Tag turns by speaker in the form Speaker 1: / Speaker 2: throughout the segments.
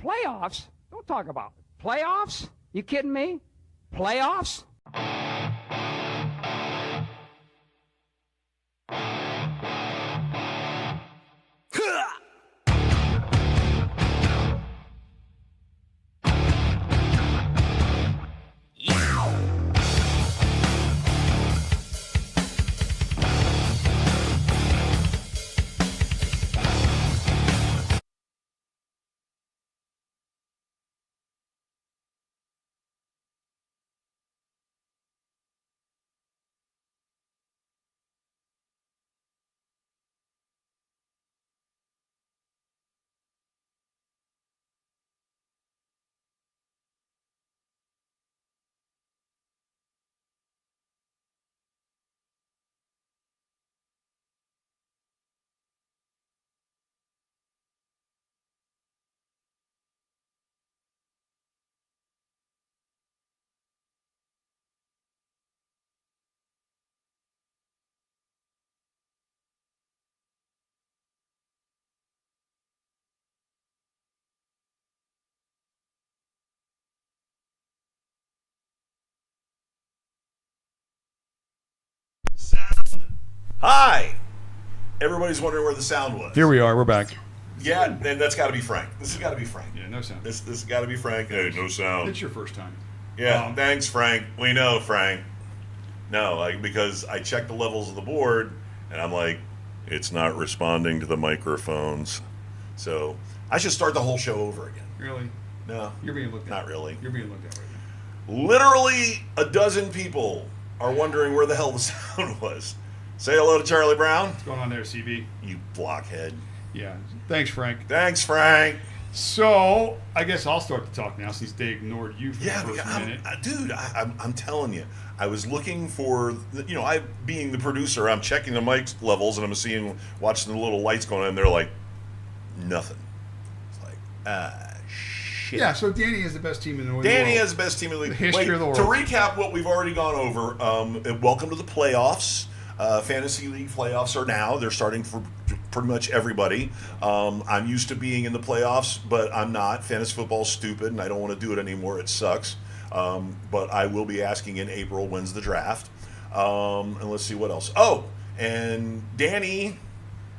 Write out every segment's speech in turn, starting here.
Speaker 1: playoffs? Don't talk about it. Playoffs? You kidding me? Playoffs?
Speaker 2: Sound. Hi. Everybody's wondering where the sound was.
Speaker 3: Here we are. We're back.
Speaker 2: Yeah, and that's got to be Frank. This has got to be Frank.
Speaker 3: Yeah, no sound.
Speaker 2: This has got to be Frank. Hey, no sound.
Speaker 3: It's your first time.
Speaker 2: Yeah, thanks, Frank. We know, Frank. No, because I checked the levels of the board, and I'm like, it's not responding to the microphones. So I should start the whole show over again.
Speaker 3: Really?
Speaker 2: No.
Speaker 3: You're being looked at.
Speaker 2: Not really.
Speaker 3: You're being looked at right now.
Speaker 2: Literally a dozen people are wondering where the hell the sound was. Say hello to Charlie Brown.
Speaker 3: What's going on there, CB?
Speaker 2: You blockhead.
Speaker 3: Yeah. Thanks, Frank.
Speaker 2: Thanks, Frank.
Speaker 3: So, I guess I'll start to talk now since they ignored you for the first minute.
Speaker 2: Dude, I'm telling you, I was looking for, I being the producer, I'm checking the mic levels and I'm watching the little lights going on, and they're like, nothing. It's like, shit.
Speaker 3: Yeah, so Danny is the best team in the world.
Speaker 2: Danny is the best team in the league.
Speaker 3: The history of the world.
Speaker 2: To recap what we've already gone over, welcome to the playoffs. Fantasy League playoffs are now. They're starting for pretty much everybody. I'm used to being in the playoffs, but I'm not. Fantasy football's stupid, and I don't want to do it anymore. It sucks. But I will be asking in April, when's the draft? And let's see what else. Oh, and Danny,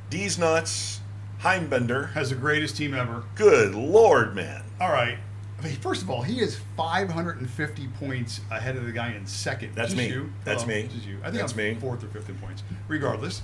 Speaker 2: D's Nuts, Heimbender.
Speaker 3: Has the greatest team ever.
Speaker 2: Good Lord, man.
Speaker 3: All right. I mean, first of all, he is 550 points ahead of the guy in second.
Speaker 2: That's me.
Speaker 3: You.
Speaker 2: That's me.
Speaker 3: Which is you. I think
Speaker 2: That's
Speaker 3: I'm
Speaker 2: me.
Speaker 3: fourth or fifth in points. Regardless,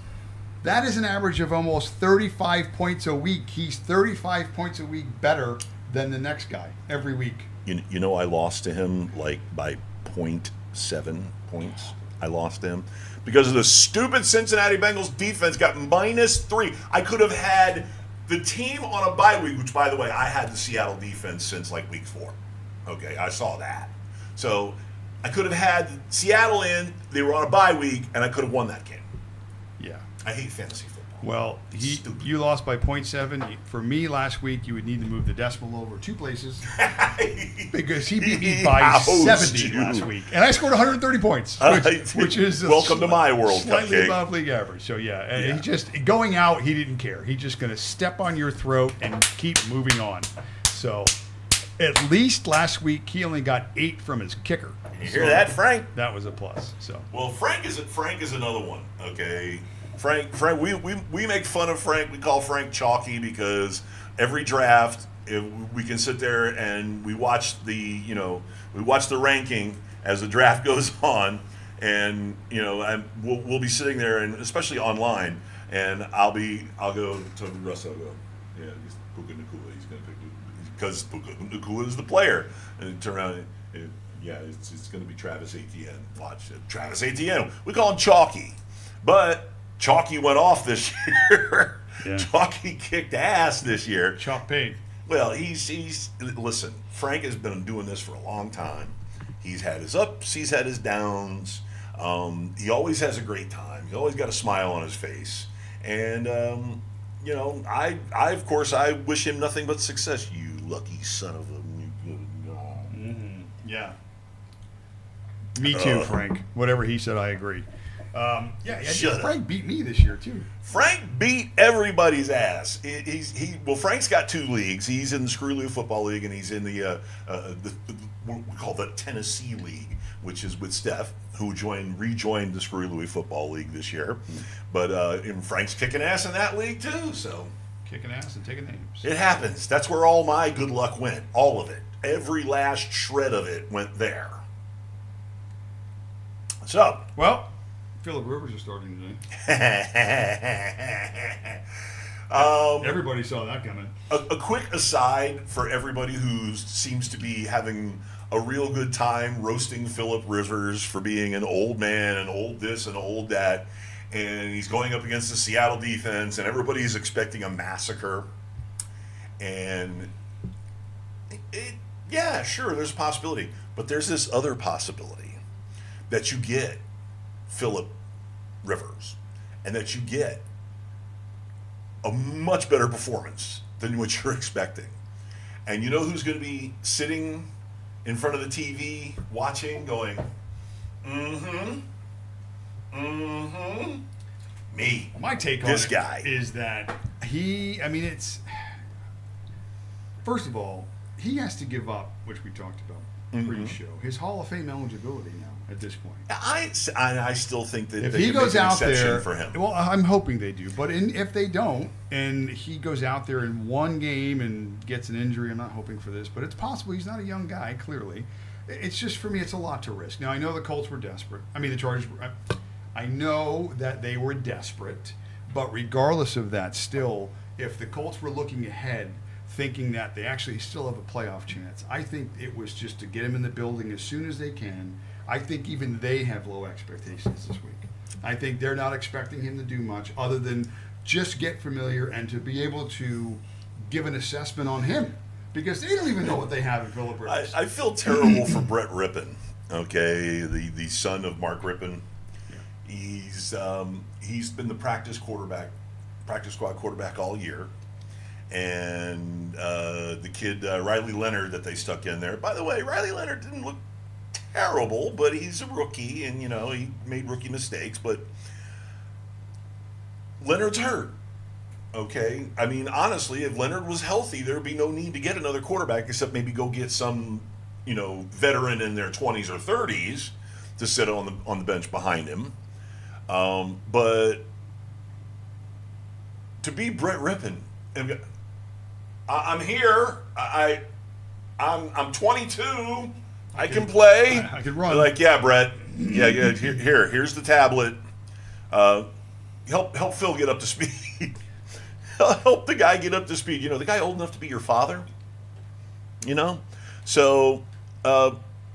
Speaker 3: that is an average of almost 35 points a week. He's 35 points a week better than the next guy every week.
Speaker 2: You know, I lost to him by 0.7 points. I lost to him because of the stupid Cincinnati Bengals defense got -3. I could have had the team on a bye week, which, by the way, I had the Seattle defense since week 4. Okay, I saw that. So I could have had Seattle in. They were on a bye week, and I could have won that game.
Speaker 3: Yeah.
Speaker 2: I hate fantasy football.
Speaker 3: Well, you lost by 0.7. For me last week, you would need to move the decimal over 2 places because he beat me by 70 last week, and I scored 130 points, which is
Speaker 2: welcome to my world,
Speaker 3: slightly
Speaker 2: cupcake.
Speaker 3: above league average. So yeah, and he just going out, he didn't care. He's just going to step on your throat and keep moving on. So at least last week he only got 8 from his kicker.
Speaker 2: You hear that, Frank?
Speaker 3: That was a plus. So
Speaker 2: well, Frank is another one. Okay. Frank, we make fun of Frank. We call Frank chalky because every draft we can sit there and we watch the ranking as the draft goes on, and we'll be sitting there, and especially online, and I'll go to Russ. I'll go, yeah, he's Puka Nacua. He's gonna pick because Puka Nacua is the player, and turn around. It's going to be Travis Etienne. Watch it, Travis Etienne. We call him chalky, but Chalky went off this year. Yeah. Chalky kicked ass this year.
Speaker 3: Chalk paid.
Speaker 2: Well, he's listen. Frank has been doing this for a long time. He's had his ups. He's had his downs. He always has a great time. He's always got a smile on his face. And I of course I wish him nothing but success. You lucky son of a.
Speaker 3: Yeah. Me too, Frank. Whatever he said, I agree. Frank beat me this year too.
Speaker 2: Frank beat everybody's ass. Frank's got 2 leagues. He's in the Screw Football League, and he's in the what we call the Tennessee League, which is with Steph, who rejoined the Screw Football League this year. But and Frank's kicking ass in that league too. So
Speaker 3: kicking ass and taking names.
Speaker 2: It happens. That's where all my good luck went. All of it. Every last shred of it went there. So,
Speaker 3: well, Phillip Rivers is starting today. Everybody saw that coming.
Speaker 2: A quick aside for everybody who seems to be having a real good time roasting Phillip Rivers for being an old man and old this and old that, and he's going up against the Seattle defense, and everybody's expecting a massacre. And yeah, sure, there's a possibility, but there's this other possibility that you get Phillip Rivers, and that you get a much better performance than what you're expecting. And you know who's going to be sitting in front of the TV watching, going, me.
Speaker 3: Well, my take on
Speaker 2: this guy
Speaker 3: is that first of all, he has to give up, which we talked about pre-show, his Hall of Fame eligibility now at this point.
Speaker 2: I still think that
Speaker 3: if
Speaker 2: they
Speaker 3: he
Speaker 2: can
Speaker 3: goes
Speaker 2: make an
Speaker 3: out
Speaker 2: exception
Speaker 3: there,
Speaker 2: for him.
Speaker 3: Well, I'm hoping they do. But if they don't, and he goes out there in one game and gets an injury, I'm not hoping for this, but it's possible. He's not a young guy, clearly. It's just, for me, it's a lot to risk. Now, I know the Colts were desperate. I mean, the Chargers were. I know that they were desperate, but regardless of that, still, if the Colts were looking ahead, thinking that they actually still have a playoff chance, I think it was just to get him in the building as soon as they can. I think even they have low expectations this week. I think they're not expecting him to do much other than just get familiar and to be able to give an assessment on him, because they don't even know what they have in Phillip Rivers.
Speaker 2: I feel terrible for Brett Rippon, okay, the son of Mark Rippon. Yeah. He's been the practice squad quarterback all year. And the kid Riley Leonard that they stuck in there. By the way, Riley Leonard didn't look terrible, but he's a rookie, and he made rookie mistakes. But Leonard's hurt. Okay, I mean, honestly, if Leonard was healthy, there would be no need to get another quarterback, except maybe go get some, veteran in their 20s or 30s to sit on the bench behind him. But to be Brett Rippon, I'm here. I'm 22. I can play.
Speaker 3: I can run.
Speaker 2: Like, yeah, Brett. Yeah. Here's the tablet. Help Phil get up to speed. Help the guy get up to speed. The guy old enough to be your father. So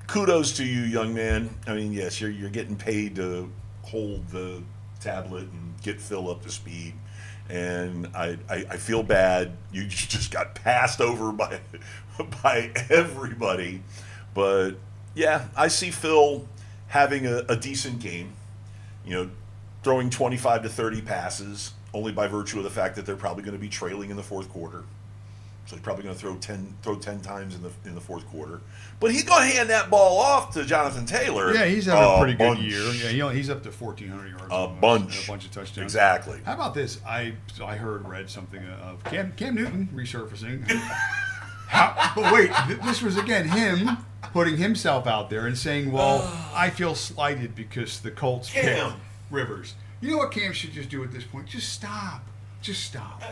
Speaker 2: kudos to you, young man. I mean, yes, you're getting paid to hold the tablet and get Phil up to speed. And I feel bad. You just got passed over by everybody. But, yeah, I see Phil having a decent game, throwing 25 to 30 passes, only by virtue of the fact that they're probably going to be trailing in the fourth quarter. So he's probably going to throw 10 times in the fourth quarter. But he's going to hand that ball off to Jonathan Taylor.
Speaker 3: Yeah, he's having a pretty good year. Yeah, he's up to 1,400 yards.
Speaker 2: A bunch
Speaker 3: of touchdowns.
Speaker 2: Exactly.
Speaker 3: How about this? I read something of Cam Newton resurfacing. But wait, this was again him putting himself out there and saying, well, I feel slighted because the Colts picked Rivers. You know what Cam should just do at this point? Just stop.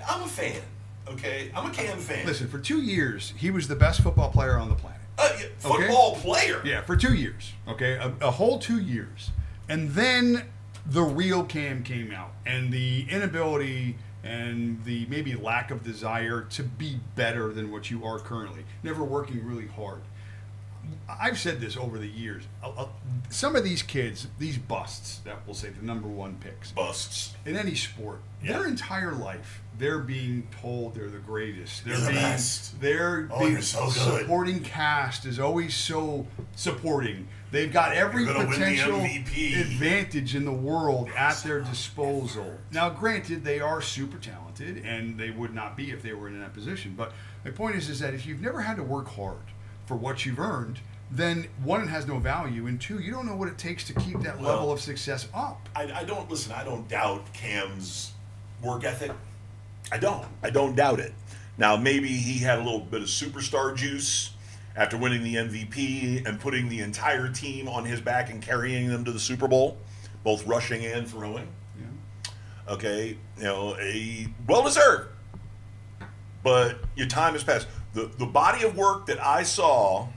Speaker 2: I'm a fan. Okay, I'm a Cam fan.
Speaker 3: Listen, for 2 years, he was the best football player on the planet.
Speaker 2: Football player?
Speaker 3: Yeah, for 2 years. Okay, a whole 2 years. And then the real Cam came out, and the inability and the maybe lack of desire to be better than what you are currently, never working really hard. I've said this over the years. Some of these kids, these busts that we'll say the number one picks.
Speaker 2: Busts.
Speaker 3: In any sport, their entire life, they're being told they're the greatest.
Speaker 2: You're the best.
Speaker 3: You're
Speaker 2: so good.
Speaker 3: Supporting cast is always so supporting. They've got every potential advantage in the world at their disposal. Now, granted, they are super talented, and they would not be if they were in that position. But my point is that if you've never had to work hard for what you've earned, then one, it has no value, and two, you don't know what it takes to keep that level of success up.
Speaker 2: I don't doubt Cam's work ethic. I don't doubt it. Now, maybe he had a little bit of superstar juice after winning the MVP and putting the entire team on his back and carrying them to the Super Bowl, both rushing and throwing. Yeah. Okay, well-deserved. But your time has passed. The body of work that I saw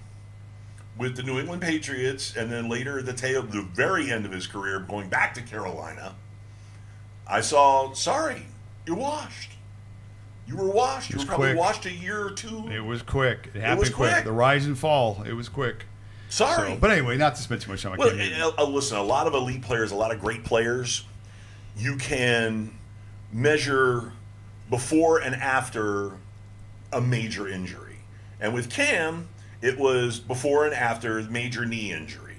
Speaker 2: with the New England Patriots, and then later at the very end of his career, going back to Carolina, I saw, sorry, you're washed. You were washed. You were probably washed a year or two.
Speaker 3: It was quick. It happened quick. The rise and fall. It was quick.
Speaker 2: Sorry.
Speaker 3: But anyway, not to spend too much time.
Speaker 2: Listen, a lot of elite players, a lot of great players, you can measure before and after a major injury. And with Cam, it was before and after the major knee injury.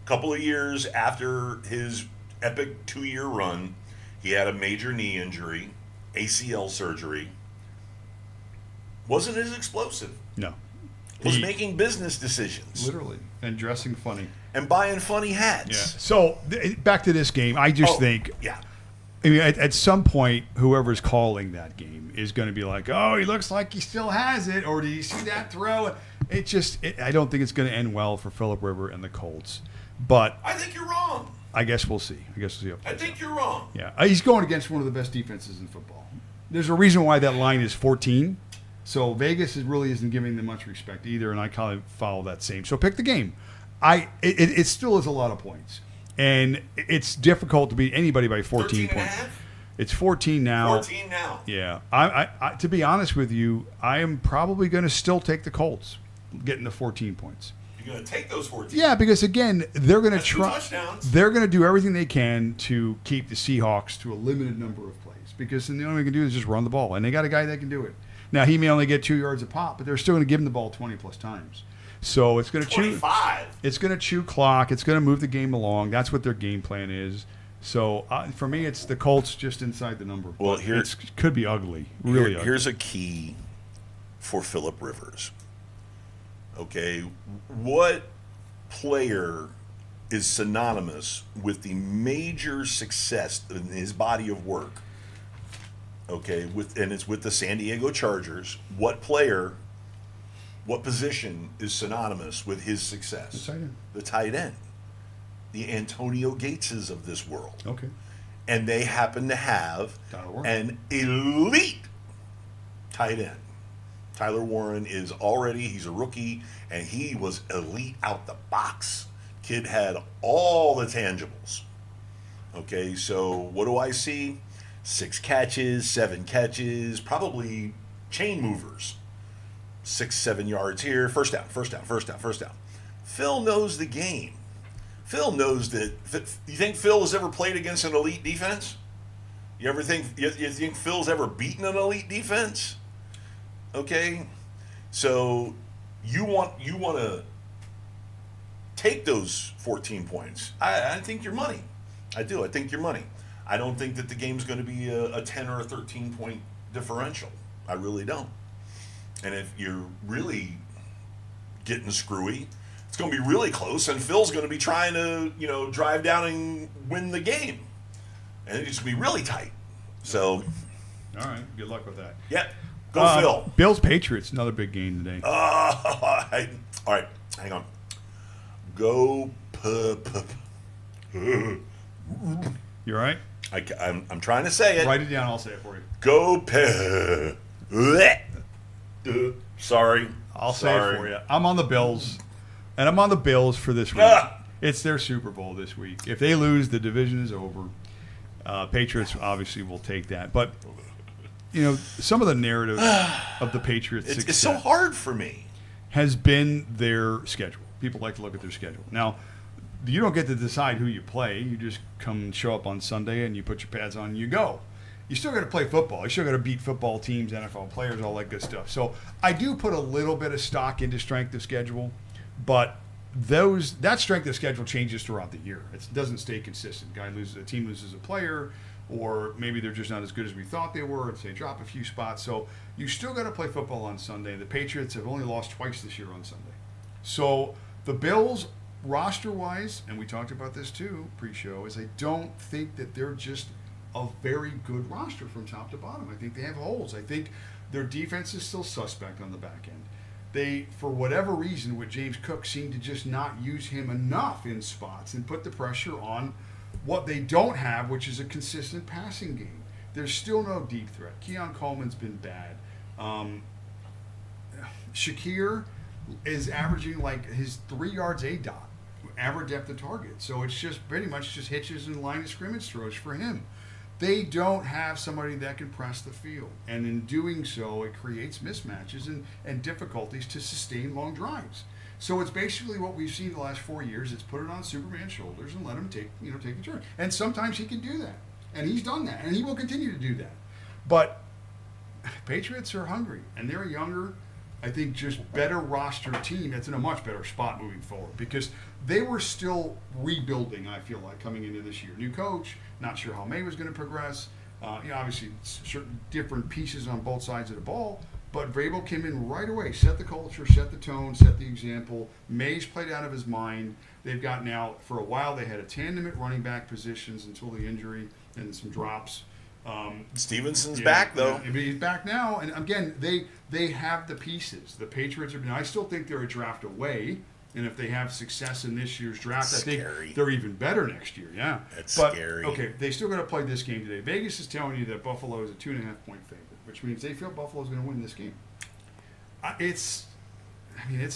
Speaker 2: A couple of years after his epic 2-year run, he had a major knee injury, ACL surgery. Wasn't as explosive.
Speaker 3: No.
Speaker 2: Was making business decisions.
Speaker 3: Literally. And dressing funny.
Speaker 2: And buying funny hats.
Speaker 3: Yeah. So, back to this game, I just think...
Speaker 2: Yeah.
Speaker 3: I mean, at some point, whoever's calling that game is going to be like, oh, he looks like he still has it, or do you see that throw? I don't think it's going to end well for Phillip Rivers and the Colts. But...
Speaker 2: I think you're wrong.
Speaker 3: I guess we'll see.
Speaker 2: I think you're wrong.
Speaker 3: Yeah. He's going against one of the best defenses in football. There's a reason why that line is 14. So Vegas really isn't giving them much respect either, and I kind of follow that same. So pick the game. It still is a lot of points, and it's difficult to beat anybody by 14 points. It's 14 now.
Speaker 2: 14 now.
Speaker 3: Yeah. I to be honest with you, I am probably going to still take the Colts, getting the 14 points.
Speaker 2: You're going to take those 14.
Speaker 3: Yeah, because again, they're going to try.
Speaker 2: Touchdowns.
Speaker 3: They're going to do everything they can to keep the Seahawks to a limited number of plays, because the only thing they can do is just run the ball, and they got a guy that can do it. Now, he may only get 2 yards a pop, but they're still going to give him the ball 20-plus times. So it's going to chew. It's going to chew clock. It's going to move the game along. That's what their game plan is. So for me, it's the Colts just inside the number.
Speaker 2: Well,
Speaker 3: it could be ugly, really ugly.
Speaker 2: Here's a key for Phillip Rivers. Okay, what player is synonymous with the major success in his body of work? Okay, and it's with the San Diego Chargers. What position is synonymous with his success?
Speaker 3: The tight end.
Speaker 2: The tight end. The Antonio Gateses of this world.
Speaker 3: Okay.
Speaker 2: And they happen to have an elite tight end. Tyler Warren he's a rookie, and he was elite out the box. Kid had all the tangibles. Okay, so what do I see? 6 catches, 7 catches, probably chain movers. 6-7 yards here, first down. Phil knows the game. Phil knows that. You think Phil has ever played against an elite defense? You think Phil's ever beaten an elite defense? Okay, so you want to take those 14 points. I think you're money. I do. I think you're money. I don't think that the game's going to be a 10 or a 13 point differential. I really don't. And if you're really getting screwy, it's going to be really close, and Phil's going to be trying to, drive down and win the game. And it's going to be really tight. So,
Speaker 3: all right, good luck with that.
Speaker 2: Yeah, go Phil.
Speaker 3: Bills Patriots, another big game today.
Speaker 2: All right, hang on. Go
Speaker 3: You all right?
Speaker 2: I'm trying to say it.
Speaker 3: Write it down. I'll say it for you.
Speaker 2: Go Sorry.
Speaker 3: I'll say it for you. I'm on the Bills, and I'm on the Bills for this week. It's their Super Bowl this week. If they lose, the division is over. Patriots obviously will take that. But, some of the narrative of the Patriots' success
Speaker 2: it's so hard for me.
Speaker 3: Has been their schedule. People like to look at their schedule. Now, you don't get to decide who you play. You just come and show up on Sunday, and you put your pads on and you go. You still got to play football. You still got to beat football teams, NFL players, all that good stuff. So I do put a little bit of stock into strength of schedule, but that strength of schedule changes throughout the year. It doesn't stay consistent. A team loses a player, or maybe they're just not as good as we thought they were, and they drop a few spots. So you still got to play football on Sunday. The Patriots have only lost twice this year on Sunday. So The Bills, roster-wise, and we talked about this too pre-show, is I don't think that they're just a very good roster from top to bottom. I think they have holes. I think their defense is still suspect on the back end. They, for whatever reason, with James Cook, seem to just not use him enough in spots and put the pressure on what they don't have, which is a consistent passing game. There's still no deep threat. Keon Coleman's been bad. Shakir is averaging like his 3 yards a dot, average depth of target. So it's just pretty much just hitches and line of scrimmage throws for him. They don't have somebody that can press the field. And in doing so, it creates mismatches and difficulties to sustain long drives. So it's basically what we've seen the last 4 years. It's put it on Superman's shoulders and let him take the turn. And sometimes he can do that. And he's done that. And he will continue to do that. But Patriots are hungry. And they're a younger, I think, just better roster team that's in a much better spot moving forward. Because they were still rebuilding, I feel like, coming into this year. New coach, not sure how May was going to progress. Obviously, certain different pieces on both sides of the ball. But Vrabel came in right away, set the culture, set the tone, set the example. May's played out of his mind. They've got now, for a while, they had a tandem at running back positions until the injury and some drops.
Speaker 2: Stevenson's back, though.
Speaker 3: Yeah, he's back now. And again, they have the pieces. The Patriots are. I still think they're a draft away. And if they have success in this year's draft, I think they're even better next year. Yeah,
Speaker 2: that's scary.
Speaker 3: Okay, they still got to play this game today. Vegas is telling you that Buffalo is a 2.5-point favorite, which means they feel Buffalo's going to win this game. It's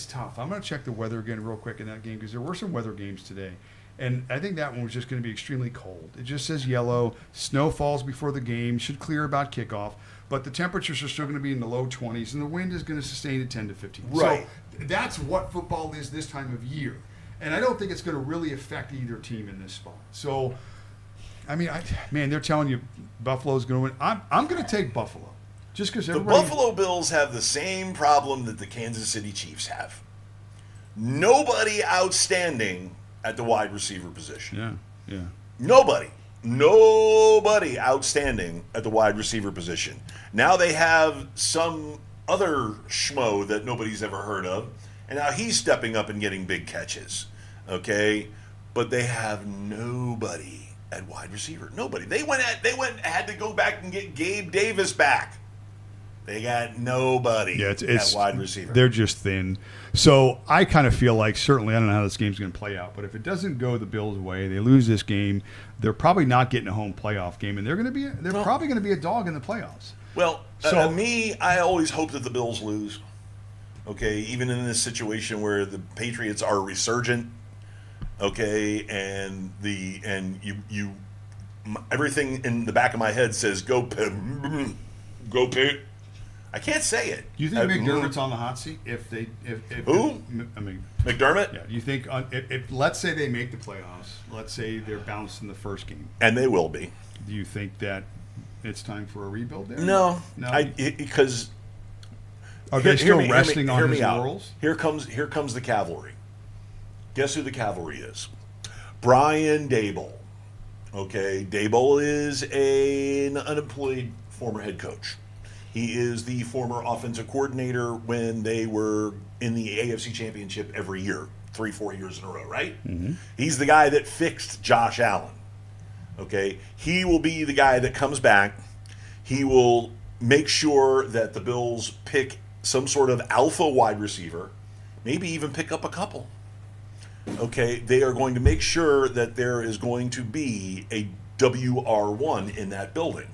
Speaker 3: tough. I'm going to check the weather again real quick in that game because there were some weather games today. And I think that one was just going to be extremely cold. It just says yellow. Snow falls before the game. Should clear about kickoff. But the temperatures are still going to be in the low 20s, and the wind is going to sustain at 10 to 15.
Speaker 2: Right.
Speaker 3: So that's what football is this time of year. And I don't think it's going to really affect either team in this spot. So, I mean, they're telling you Buffalo's going to win. I'm going to take Buffalo. Just because
Speaker 2: the Buffalo Bills have the same problem that the Kansas City Chiefs have. Nobody outstanding at the wide receiver position.
Speaker 3: Yeah.
Speaker 2: Nobody outstanding at the wide receiver position. Now they have some other schmo that nobody's ever heard of, and now he's stepping up and getting big catches. Okay, but they have nobody at wide receiver. Nobody. They had to go back and get Gabe Davis back. They got nobody at wide receiver.
Speaker 3: They're just thin. So I kind of feel like, certainly, I don't know how this game's going to play out, but if it doesn't go the Bills' way, they lose this game, they're probably not getting a home playoff game, and they're probably going to be a dog in the playoffs.
Speaker 2: Well, I always hope that the Bills lose. Okay, even in this situation where the Patriots are resurgent. Okay, and you everything in the back of my head says go Pit. I can't say it.
Speaker 3: Do you think McDermott's on the hot seat if
Speaker 2: who? McDermott?
Speaker 3: Yeah. Do you think if let's say they make the playoffs, let's say they're bounced in the first game,
Speaker 2: and they will be.
Speaker 3: Do you think that it's time for a rebuild there?
Speaker 2: No. Because
Speaker 3: are they still resting on his laurels?
Speaker 2: Here comes the cavalry. Guess who the cavalry is? Brian Daboll. Okay, Daboll is an unemployed former head coach. He is the former offensive coordinator when they were in the AFC Championship every year, 3-4 years in a row, right?
Speaker 3: Mm-hmm.
Speaker 2: He's the guy that fixed Josh Allen. Okay, he will be the guy that comes back. He will make sure that the Bills pick some sort of alpha wide receiver, maybe even pick up a couple. Okay, they are going to make sure that there is going to be a WR1 in that building.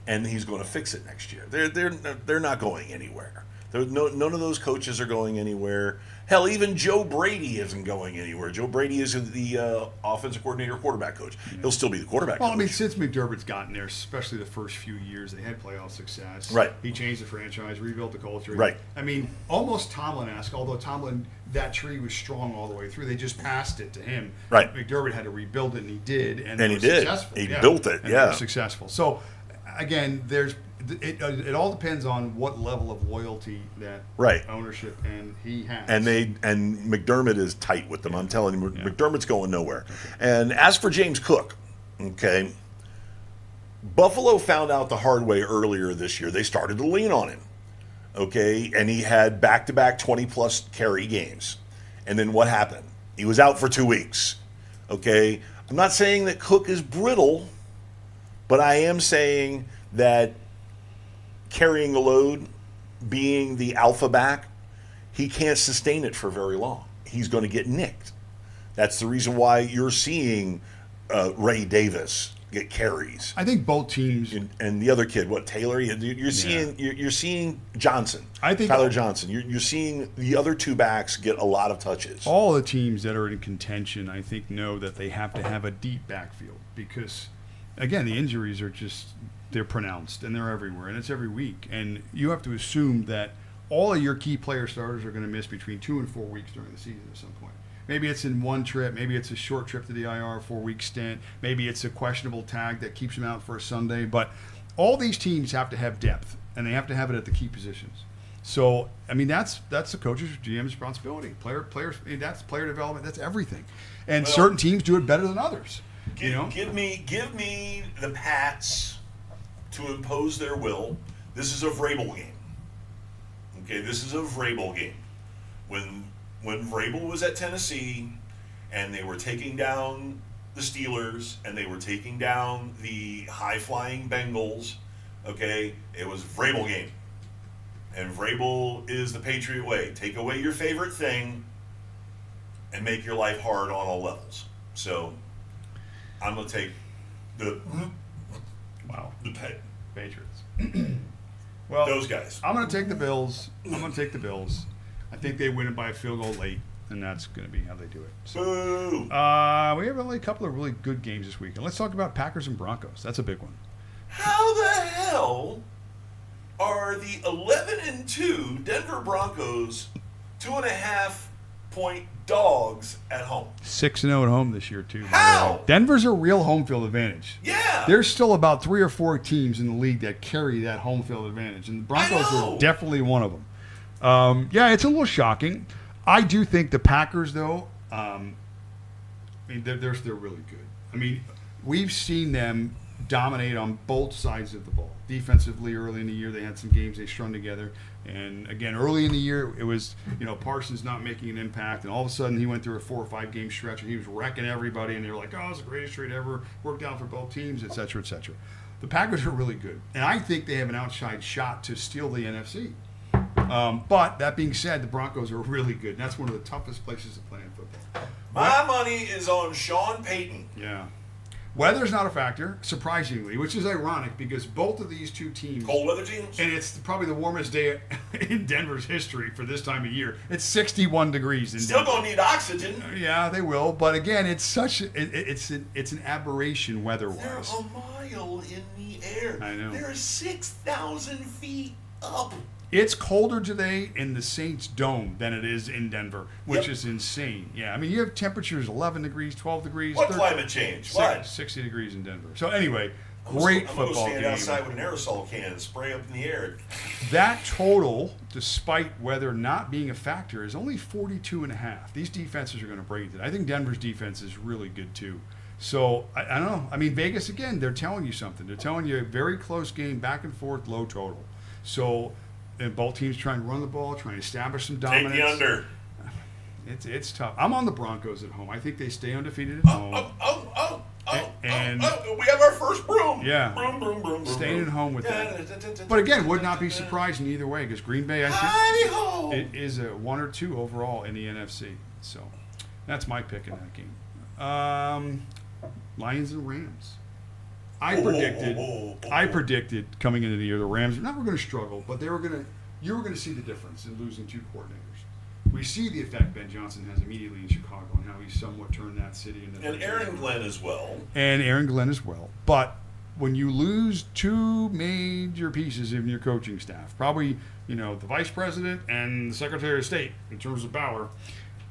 Speaker 2: And he's going to fix it next year. They're not going anywhere. None of those coaches are going anywhere. Hell, even Joe Brady isn't going anywhere. Joe Brady is the offensive coordinator, quarterback coach. Yeah. He'll still be the quarterback coach.
Speaker 3: I mean, since McDermott's gotten there, especially the first few years, they had playoff success.
Speaker 2: Right.
Speaker 3: He changed the franchise, rebuilt the culture.
Speaker 2: Right.
Speaker 3: I mean, almost Tomlin-esque, although Tomlin, that tree was strong all the way through. They just passed it to him.
Speaker 2: Right.
Speaker 3: McDermott had to rebuild it, and he did. And
Speaker 2: he did.
Speaker 3: Successful.
Speaker 2: He built it,
Speaker 3: and they were successful. So, again, it all depends on what level of loyalty that ownership and he has.
Speaker 2: And McDermott is tight with them. I'm telling you, McDermott's going nowhere. Okay. And as for James Cook, okay, Buffalo found out the hard way earlier this year. They started to lean on him, okay, and he had back-to-back 20-plus carry games. And then what happened? He was out for 2 weeks. Okay? I'm not saying that Cook is brittle, but I am saying that carrying the load, being the alpha back, he can't sustain it for very long. He's going to get nicked. That's the reason why you're seeing Ray Davis get carries.
Speaker 3: I think both teams
Speaker 2: and the other kid, what, Taylor? You're seeing Johnson.
Speaker 3: I think
Speaker 2: Tyler Johnson. You're seeing the other two backs get a lot of touches.
Speaker 3: All the teams that are in contention, I think, know that they have to have a deep backfield because, again, the injuries are just they're pronounced and they're everywhere and it's every week. And you have to assume that all of your key player starters are going to miss between 2 and 4 weeks during the season at some point. Maybe it's in one trip. Maybe it's a short trip to the IR, 4-week stint. Maybe it's a questionable tag that keeps them out for a Sunday. But all these teams have to have depth, and they have to have it at the key positions. So, I mean, that's the coach's, GM's responsibility. Players, that's player development. That's everything. And certain teams do it better than others.
Speaker 2: Give me the Pats to impose their will. This is a Vrabel game. Okay, this is a Vrabel game. When Vrabel was at Tennessee and they were taking down the Steelers and they were taking down the high-flying Bengals, okay, it was Vrabel game. And Vrabel is the Patriot way. Take away your favorite thing and make your life hard on all levels. So I'm going to take the
Speaker 3: Patriots. Well,
Speaker 2: those guys.
Speaker 3: I'm going to take the Bills. I think they win it by a field goal late, and that's going to be how they do it. So,
Speaker 2: Boo!
Speaker 3: we have only a couple of really good games this week. And let's talk about Packers and Broncos. That's a big one.
Speaker 2: How the hell are the 11-2 Denver Broncos 2.5-point dogs at home?
Speaker 3: 6-0 at home this year, too.
Speaker 2: How?
Speaker 3: Denver's a real home field advantage.
Speaker 2: Yeah.
Speaker 3: There's still about 3 or 4 teams in the league that carry that home field advantage, and the Broncos are definitely one of them. It's a little shocking. I do think the Packers, though, they're really good. I mean, we've seen them dominate on both sides of the ball. Defensively, early in the year, they had some games they strung together. And, again, early in the year, it was, Parsons not making an impact. And all of a sudden, he went through a 4 or 5 game stretch, and he was wrecking everybody. And they were like, oh, it's the greatest trade ever. Worked out for both teams, et cetera, et cetera. The Packers are really good. And I think they have an outside shot to steal the NFC. But that being said, the Broncos are really good. And that's one of the toughest places to play in football.
Speaker 2: My money is on Sean Payton.
Speaker 3: Yeah. Weather's not a factor, surprisingly, which is ironic because both of these two teams...
Speaker 2: Cold weather teams?
Speaker 3: And it's probably the warmest day in Denver's history for this time of year. It's 61 degrees in
Speaker 2: Still
Speaker 3: Denver.
Speaker 2: going to need oxygen.
Speaker 3: Yeah, they will. But again, it's such... It's an aberration weather-wise.
Speaker 2: They're a mile in the air.
Speaker 3: I know.
Speaker 2: They're 6,000 feet up.
Speaker 3: It's colder today in the Saints Dome than it is in Denver, which is insane. Yeah, I mean, you have temperatures 11 degrees, 12 degrees.
Speaker 2: What climate change? What?
Speaker 3: 60 degrees in Denver. So anyway, great football game.
Speaker 2: I'm going to stand outside with an aerosol can and spray up in the air.
Speaker 3: That total, despite weather not being a factor, is only 42.5. These defenses are going to break it. I think Denver's defense is really good, too. So, I don't know. I mean, Vegas, again, they're telling you something. They're telling you a very close game, back and forth, low total. So... And both teams trying to run the ball, trying to establish some dominance.
Speaker 2: Take the under.
Speaker 3: It's tough. I'm on the Broncos at home. I think they stay undefeated at home.
Speaker 2: We have our first broom.
Speaker 3: Yeah.
Speaker 2: Broom.
Speaker 3: Staying at home with that. But again, would not be surprising either way because Green Bay, I think, it is a 1 or 2 overall in the NFC. So that's my pick in that game. Lions and Rams. I predicted coming into the year the Rams were never going to struggle, but you were going to see the difference in losing 2 coordinators. We see the effect Ben Johnson has immediately in Chicago and how he somewhat turned that city into.
Speaker 2: And Aaron Glenn as well. But when you lose 2 major pieces in your coaching staff, probably the vice president and the secretary of state in terms of power,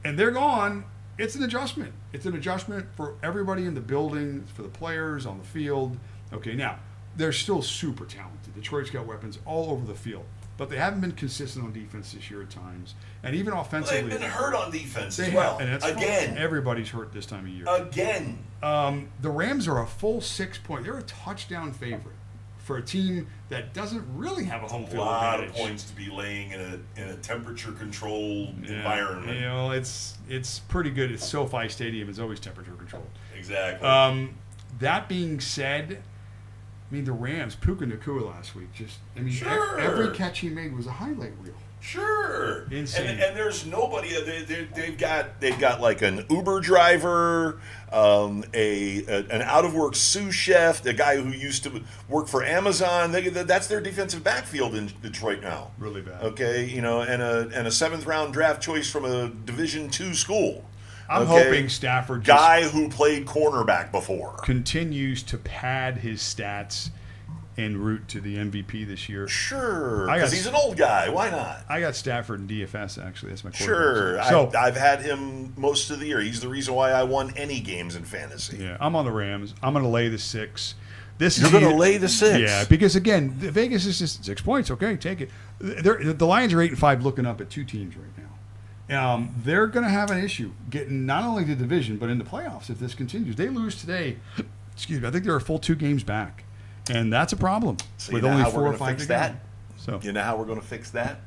Speaker 2: and they're gone. It's an adjustment. It's an adjustment for everybody in the building, for the players on the field. Okay, now, they're still super talented. Detroit's got weapons all over the field. But they haven't been consistent on defense this year at times. And even offensively. They've been hurt on defense as well.
Speaker 3: And again. Fun. Everybody's hurt this time of year.
Speaker 2: Again.
Speaker 3: The Rams are a full 6 point. They're a touchdown favorite for a team that doesn't really have a home
Speaker 2: A
Speaker 3: field
Speaker 2: lot
Speaker 3: advantage.
Speaker 2: of points to be laying in a temperature-controlled environment.
Speaker 3: You know, it's pretty good. It's SoFi Stadium. It's always temperature controlled.
Speaker 2: Exactly.
Speaker 3: That being said, I mean, the Rams, Puka Nacua last week,
Speaker 2: Sure.
Speaker 3: every catch he made was a highlight reel.
Speaker 2: Sure.
Speaker 3: Insane.
Speaker 2: And there's nobody. They've got like an Uber driver, an out of work sous chef, the guy who used to work for Amazon. That's their defensive backfield in Detroit now.
Speaker 3: Really bad.
Speaker 2: Okay, you know, and a 7th round draft choice from a Division II school.
Speaker 3: I'm hoping Stafford
Speaker 2: guy who played cornerback before
Speaker 3: continues to pad his stats en route to the MVP this year.
Speaker 2: Sure, because he's an old guy. Why not?
Speaker 3: I got Stafford in DFS, actually. That's my quarterback.
Speaker 2: Sure.
Speaker 3: So,
Speaker 2: I've had him most of the year. He's the reason why I won any games in fantasy.
Speaker 3: Yeah, I'm on the Rams. I'm going to lay the 6.
Speaker 2: You're going to lay the 6?
Speaker 3: Yeah, because, again, Vegas is just 6 points. Okay, take it. The Lions are 8-5 looking up at 2 teams right now. They're going to have an issue getting not only the division, but in the playoffs if this continues. They lose today. Excuse me. I think they're a full 2 games back. And that's a problem
Speaker 2: So
Speaker 3: with
Speaker 2: you know
Speaker 3: only
Speaker 2: how
Speaker 3: 4
Speaker 2: we're
Speaker 3: or
Speaker 2: gonna
Speaker 3: 5
Speaker 2: fix
Speaker 3: to go.
Speaker 2: that?
Speaker 3: So
Speaker 2: You know how we're going to fix that?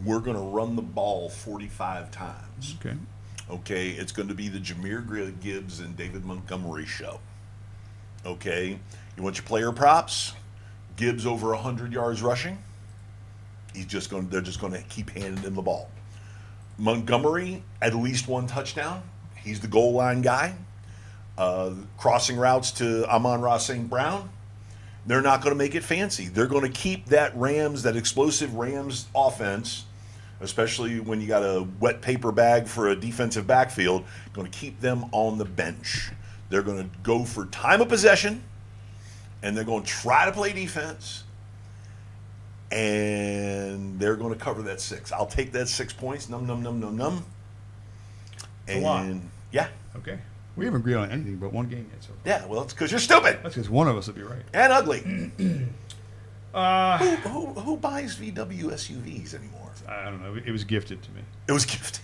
Speaker 2: We're going to run the ball 45 times.
Speaker 3: okay,
Speaker 2: Okay, it's going to be the Jameer Gibbs and David Montgomery show. Okay, you want your player props? Gibbs over 100 yards rushing. They're just going to keep handing him the ball. Montgomery at least 1 touchdown. He's the goal line guy. Crossing routes to Amon-Ra St. Brown. They're not going to make it fancy. They're going to keep that explosive Rams offense, especially when you got a wet paper bag for a defensive backfield, going to keep them on the bench. They're going to go for time of possession, and they're going to try to play defense, and they're going to cover that 6. I'll take that 6 points. Num.
Speaker 3: a
Speaker 2: And
Speaker 3: lot.
Speaker 2: Yeah.
Speaker 3: okay. We haven't agreed on anything but one game yet. So
Speaker 2: Yeah, well, it's because you're stupid
Speaker 3: that's because one of us will be right.
Speaker 2: and ugly. Who buys VW SUVs anymore?
Speaker 3: I don't know. It was gifted to me.
Speaker 2: It was gifted.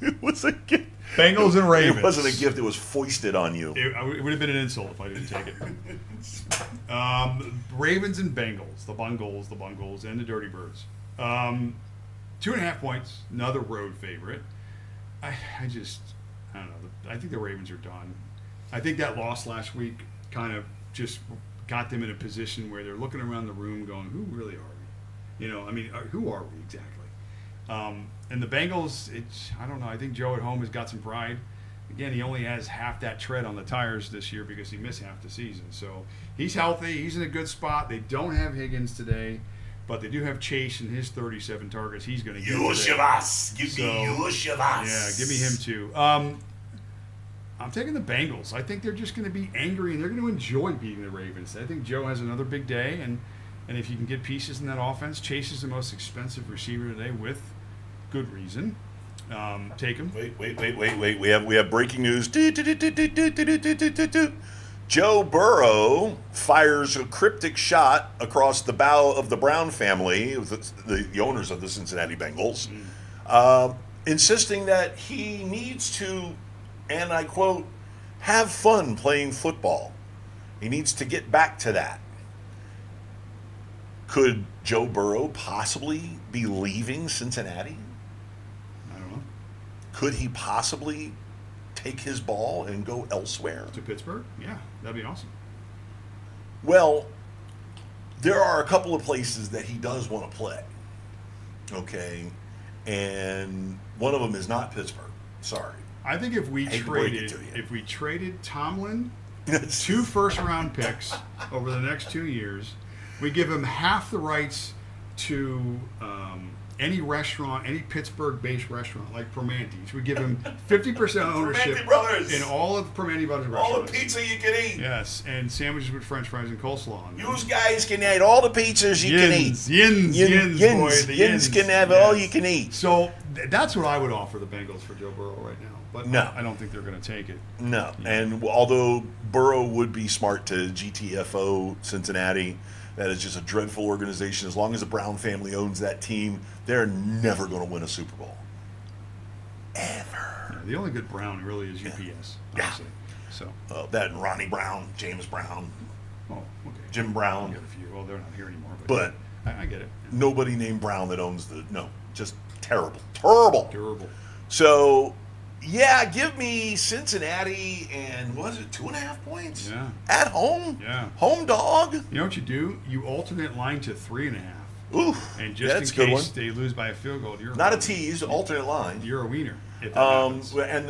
Speaker 2: It was a gift.
Speaker 3: Bengals and Ravens.
Speaker 2: It wasn't a gift. It was foisted on you.
Speaker 3: It would have been an insult if I didn't take it. Ravens and Bengals, the Bungles, and the Dirty Birds. 2.5 points, another road favorite. I don't know. I think the Ravens are done. I think that loss last week kind of just got them in a position where they're looking around the room going, who really are we? You know, I mean, who are we exactly? And the Bengals, I don't know. I think Joe at home has got some pride. Again, he only has half that tread on the tires this year because he missed half the season. So he's healthy. He's in a good spot. They don't have Higgins today, but they do have Chase and his 37 targets. He's going to get
Speaker 2: Yushavas. Give me Yushavas.
Speaker 3: Yeah, give me him too. I'm taking the Bengals. I think they're just going to be angry and they're going to enjoy beating the Ravens. I think Joe has another big day, and if you can get pieces in that offense, Chase is the most expensive receiver today with good reason. Take him.
Speaker 2: Wait. We have breaking news. Joe Burrow fires a cryptic shot across the bow of the Brown family, the owners of the Cincinnati Bengals, insisting that he needs to, and I quote, have fun playing football. He needs to get back to that. Could Joe Burrow possibly be leaving Cincinnati?
Speaker 3: I don't know.
Speaker 2: Could he possibly take his ball and go elsewhere?
Speaker 3: To Pittsburgh? Yeah, that'd be awesome.
Speaker 2: Well, there are a couple of places that he does want to play. Okay. And one of them is not Pittsburgh. Sorry.
Speaker 3: I think if we
Speaker 2: Hate to break it
Speaker 3: traded Tomlin 2 first-round picks over the next 2 years, we give him half the rights to any restaurant, any Pittsburgh-based restaurant, like Permante's. We give him 50% ownership
Speaker 2: Permanente Brothers.
Speaker 3: in all of the Permanente Brothers
Speaker 2: All
Speaker 3: restaurants.
Speaker 2: the pizza you can eat.
Speaker 3: Yes, and sandwiches with French fries and coleslaw.
Speaker 2: You guys can eat all the pizzas you can eat.
Speaker 3: Yins, boy, the
Speaker 2: Yins can have all you can eat.
Speaker 3: So that's what I would offer the Bengals for Joe Burrow right now. But
Speaker 2: No.
Speaker 3: I don't think they're going to take it.
Speaker 2: No. And although Burrow would be smart to GTFO Cincinnati, that is just a dreadful organization. As long as the Brown family owns that team, they're never going to win a Super Bowl. Ever.
Speaker 3: Yeah, the only good Brown really is UPS,
Speaker 2: Yeah.
Speaker 3: honestly. So,
Speaker 2: That and Ronnie Brown, James Brown,
Speaker 3: oh, okay.
Speaker 2: Jim Brown.
Speaker 3: I got a few. Well, they're not here anymore.
Speaker 2: But
Speaker 3: I get it.
Speaker 2: nobody named Brown that owns just terrible.
Speaker 3: Durable.
Speaker 2: So, yeah, give me Cincinnati and, what was it, 2.5 points?
Speaker 3: Yeah.
Speaker 2: At home?
Speaker 3: Yeah.
Speaker 2: Home dog?
Speaker 3: You know what you do? You alternate line to 3.5.
Speaker 2: Ooh.
Speaker 3: And just
Speaker 2: that's
Speaker 3: in
Speaker 2: a good
Speaker 3: case
Speaker 2: one.
Speaker 3: they lose by a field goal, you're
Speaker 2: Not a tease, alternate line.
Speaker 3: You're a wiener. If that happens.
Speaker 2: And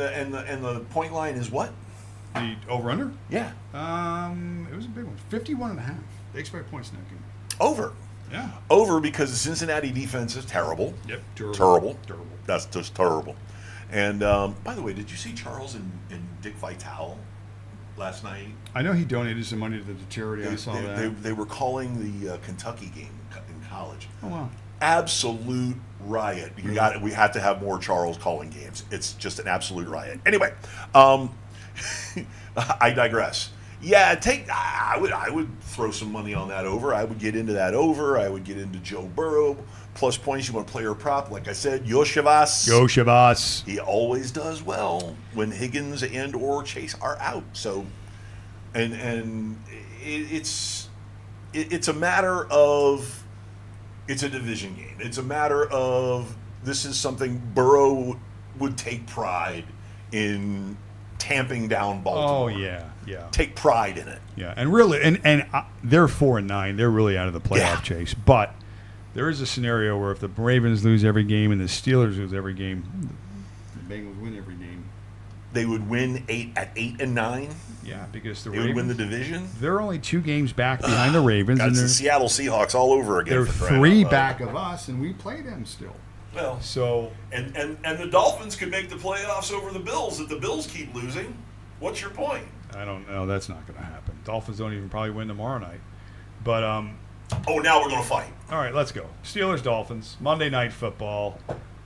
Speaker 2: the point line is what?
Speaker 3: The over/under?
Speaker 2: Yeah.
Speaker 3: It was a big one. 51.5. They expect points in that game.
Speaker 2: Over.
Speaker 3: Yeah.
Speaker 2: Over because the Cincinnati defense is terrible.
Speaker 3: Yep.
Speaker 2: Terrible. That's just terrible. And by the way, did you see Charles and Dick Vitale last night?
Speaker 3: I know he donated some money to the charity. I saw that.
Speaker 2: They were calling the Kentucky game in college.
Speaker 3: Oh wow.
Speaker 2: Absolute riot. We had to have more Charles calling games. It's just an absolute riot. Anyway, I digress. Yeah, I would throw some money on that over. I would get into that over. I would get into Joe Burrow plus points. You want to play or prop? Like I said,
Speaker 3: Yoshivas.
Speaker 2: He always does well when Higgins and or Chase are out. So, and it's a matter of it's a division game. It's a matter of this is something Burrow would take pride in tamping down Baltimore.
Speaker 3: Oh yeah.
Speaker 2: Take pride in it.
Speaker 3: Yeah, and really, and they're 4-9. They're really out of the playoff chase. But there is a scenario where if the Ravens lose every game and the Steelers lose every game, the Bengals win every game.
Speaker 2: They would win 8 and 9.
Speaker 3: Yeah, because the
Speaker 2: They
Speaker 3: Ravens
Speaker 2: would win the division.
Speaker 3: They're only 2 games back behind the Ravens,
Speaker 2: That's
Speaker 3: and
Speaker 2: the Seattle Seahawks all over again.
Speaker 3: They're
Speaker 2: for crying
Speaker 3: 3
Speaker 2: out loud.
Speaker 3: back of us, and we play them still.
Speaker 2: Well,
Speaker 3: so
Speaker 2: and the Dolphins could make the playoffs over the Bills if the Bills keep losing. What's your point?
Speaker 3: I don't know. That's not going to happen. Dolphins don't even probably win tomorrow night. But
Speaker 2: oh, now we're going to fight.
Speaker 3: All right, let's go. Steelers Dolphins Monday Night Football.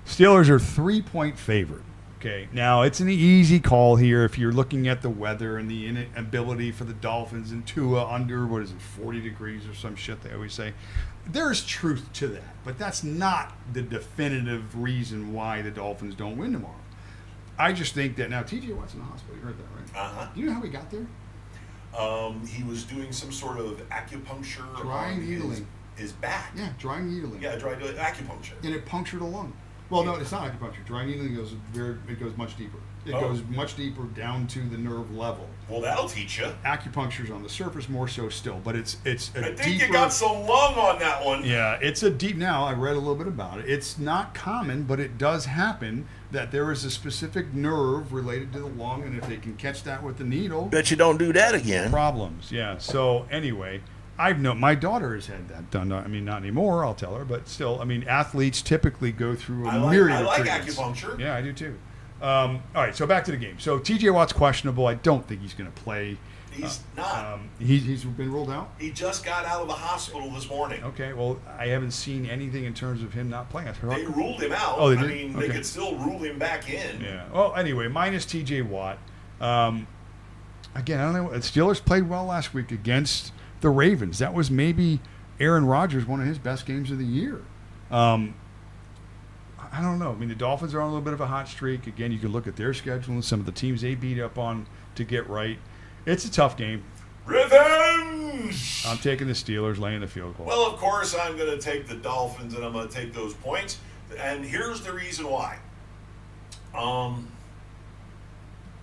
Speaker 3: Steelers are 3-point favorite. Okay, now it's an easy call here if you're looking at the weather and the inability for the Dolphins and Tua under 40 degrees or some shit they always say. There's truth to that, but that's not the definitive reason why the Dolphins don't win tomorrow. I just think that now TJ Watt's in the hospital. You heard that, right?
Speaker 2: Uh-huh.
Speaker 3: Do you know how he got there?
Speaker 2: He was doing some sort of acupuncture
Speaker 3: Dry
Speaker 2: on
Speaker 3: needling.
Speaker 2: his back.
Speaker 3: Yeah, dry needling.
Speaker 2: Yeah, dry acupuncture.
Speaker 3: And it punctured a lung. Well, no, it's not acupuncture. Dry needling goes much deeper. It goes much deeper down to the nerve level.
Speaker 2: Well, that'll teach you.
Speaker 3: Acupuncture's on the surface more so still, but it's a
Speaker 2: I think
Speaker 3: deeper,
Speaker 2: you got some lung on that one.
Speaker 3: Yeah, it's a deep. Now I read a little bit about it. It's not common, but it does happen that there is a specific nerve related to the lung, and if they can catch that with the needle,
Speaker 2: Bet you don't do that again.
Speaker 3: problems. Yeah. So anyway, my daughter has had that done. I mean, not anymore. I'll tell her, but still, I mean, athletes typically go through a myriad of
Speaker 2: I like
Speaker 3: treatments.
Speaker 2: acupuncture.
Speaker 3: Yeah, I do too. All right, so back to the game. So TJ Watt's questionable. I don't think he's going to play.
Speaker 2: He's not.
Speaker 3: He's been ruled out.
Speaker 2: He just got out of the hospital this morning.
Speaker 3: Okay, well, I haven't seen anything in terms of him not playing.
Speaker 2: They ruled him out.
Speaker 3: Oh, they did?
Speaker 2: I mean, they could still rule him back in.
Speaker 3: Yeah. Well, anyway, minus TJ Watt. Again, I don't know. The Steelers played well last week against the Ravens. That was maybe Aaron Rodgers, one of his best games of the year. I don't know. I mean, the Dolphins are on a little bit of a hot streak. Again, you can look at their schedule and some of the teams they beat up on to get right. It's a tough game.
Speaker 2: Revenge!
Speaker 3: I'm taking the Steelers, laying the field goal.
Speaker 2: Well, of course, I'm going to take the Dolphins, and I'm going to take those points. And here's the reason why.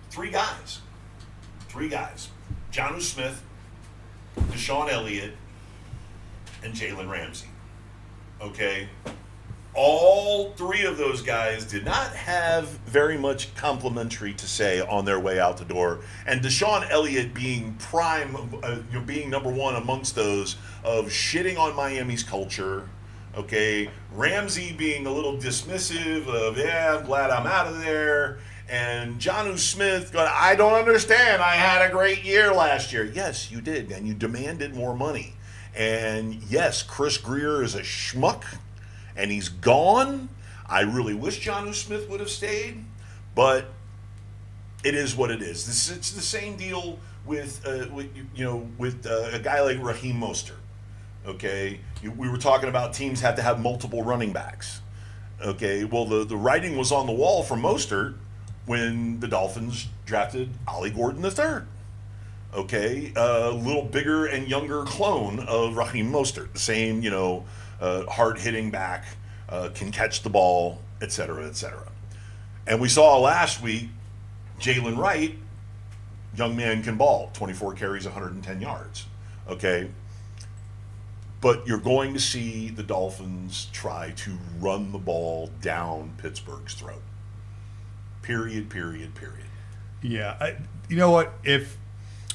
Speaker 2: 3 guys. Jonnu Smith, Deshaun Elliott, and Jalen Ramsey. Okay? All 3 of those guys did not have very much complimentary to say on their way out the door. And Deshaun Elliott being prime, being number 1 amongst those of shitting on Miami's culture. Okay, Ramsey being a little dismissive of, I'm glad I'm out of there. And Jonnu Smith going, I don't understand. I had a great year last year. Yes, you did, and you demanded more money. And yes, Chris Greer is a schmuck. And he's gone. I really wish Jonnu Smith would have stayed, but it is what it is. It's the same deal with a guy like Raheem Mostert. Okay, we were talking about teams have to have multiple running backs. Okay, well the writing was on the wall for Mostert when the Dolphins drafted Ollie Gordon III. Okay, a little bigger and younger clone of Raheem Mostert. The same, hard-hitting back, can catch the ball, et cetera, et cetera. And we saw last week, Jalen Wright, young man can ball, 24 carries, 110 yards. Okay? But you're going to see the Dolphins try to run the ball down Pittsburgh's throat. Period.
Speaker 3: Yeah. You know what?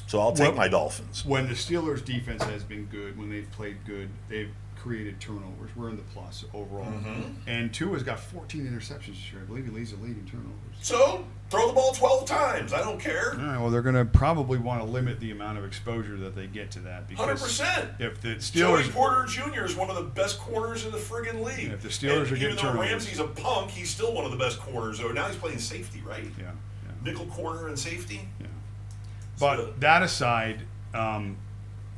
Speaker 2: So I'll take my Dolphins.
Speaker 3: When the Steelers' defense has been good, when they've played good, they've created turnovers. We're in the plus overall. Mm-hmm. And Tua's got 14 interceptions this year. I believe he leads the league in turnovers.
Speaker 2: So throw the ball 12 times. I don't care.
Speaker 3: All right, well, they're going to probably want to limit the amount of exposure that they get to that. Because
Speaker 2: 100%.
Speaker 3: If the Steelers,
Speaker 2: Joey Porter Jr. is one of the best corners in the friggin' league.
Speaker 3: If the Steelers are getting turnovers,
Speaker 2: even though Ramsey's a punk, he's still one of the best corners. Or now he's playing safety, right?
Speaker 3: Yeah.
Speaker 2: Nickel corner and safety.
Speaker 3: Yeah. But that aside, I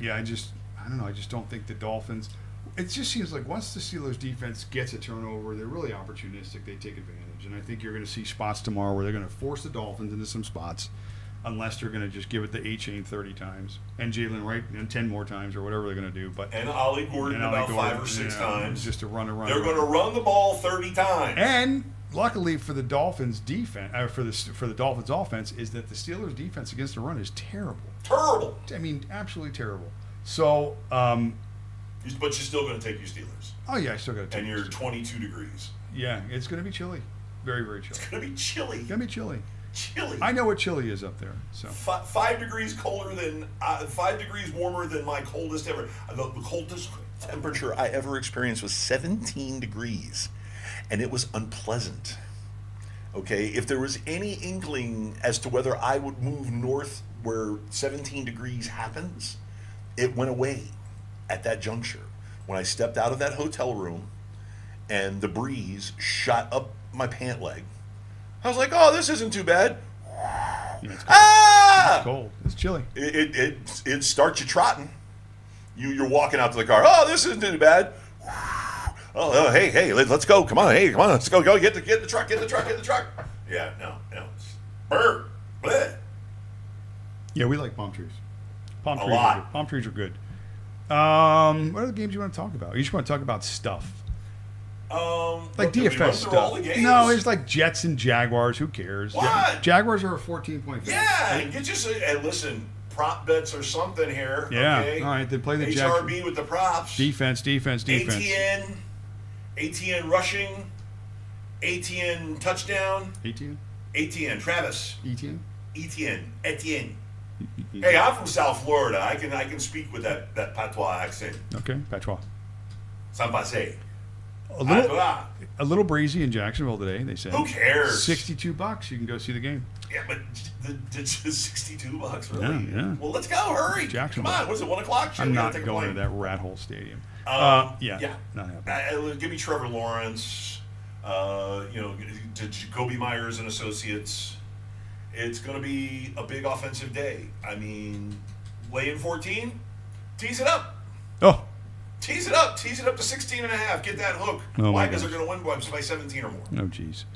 Speaker 3: don't know. I just don't think the Dolphins. It just seems like once the Steelers defense gets a turnover, they're really opportunistic. They take advantage, and I think you're going to see spots tomorrow where they're going to force the Dolphins into some spots, unless they're going to just give it the A-chain 30 times and Jalen Wright 10 more times or whatever they're going to do.
Speaker 2: And Ollie Gordon about 5 or 6 times.
Speaker 3: Just to run.
Speaker 2: They're going to run the ball 30 times.
Speaker 3: And luckily for the Dolphins defense, for the Dolphins offense, is that the Steelers defense against the run is terrible.
Speaker 2: Terrible.
Speaker 3: I mean, absolutely terrible. So.
Speaker 2: But you're still going to take your Steelers.
Speaker 3: Oh, yeah, I still got to take
Speaker 2: And you're 22 degrees.
Speaker 3: Yeah, it's going to be chilly. Very, very chilly.
Speaker 2: It's going to be chilly.
Speaker 3: It's going to be chilly.
Speaker 2: Chilly.
Speaker 3: I know what chilly is up there. So
Speaker 2: 5 degrees colder than 5 degrees warmer than my coldest ever. The coldest temperature I ever experienced was 17 degrees, and it was unpleasant. Okay, if there was any inkling as to whether I would move north where 17 degrees happens, it went away at that juncture. When I stepped out of that hotel room and the breeze shot up my pant leg, I was like, oh, this isn't too bad.
Speaker 3: yeah, it's cold.
Speaker 2: Ah!
Speaker 3: It's cold. It's chilly.
Speaker 2: It starts you trotting. You're walking out to the car. Oh, this isn't too bad. Oh, hey, let's go. Come on, let's go. Get the truck. Yeah, no. Brr. Bleh.
Speaker 3: Yeah, we like palm trees. Palm trees are good. What other games you want to talk about? You just want to talk about stuff. Like DFS stuff. No, it's like Jets and Jaguars. Who cares?
Speaker 2: What?
Speaker 3: Jaguars are a 14-point favorite.
Speaker 2: Yeah, and listen, prop bets or something here.
Speaker 3: Yeah,
Speaker 2: okay?
Speaker 3: all right. Then play the
Speaker 2: HRB with the props.
Speaker 3: Defense.
Speaker 2: ATN rushing. ATN touchdown. ATN Travis. Etienne. Hey, I'm from South Florida. I can speak with that patois accent.
Speaker 3: Okay, patois.
Speaker 2: Sans passer.
Speaker 3: A little breezy in Jacksonville today, they said.
Speaker 2: Who cares?
Speaker 3: $62. You can go see the game.
Speaker 2: Yeah, but $62, really?
Speaker 3: Yeah.
Speaker 2: Well, let's go. Hurry.
Speaker 3: Jacksonville.
Speaker 2: Come on. What's it, 1 o'clock?
Speaker 3: I'm not going to that rat hole stadium.
Speaker 2: Yeah.
Speaker 3: Not happening.
Speaker 2: Give me Trevor Lawrence. To Jacoby Myers and Associates. It's going to be a big offensive day. I mean, lay in 14, tease it up.
Speaker 3: Oh.
Speaker 2: Tease it up to 16.5. Get that hook.
Speaker 3: Oh,
Speaker 2: why? Because they're going to win by 17 or more.
Speaker 3: Oh, jeez.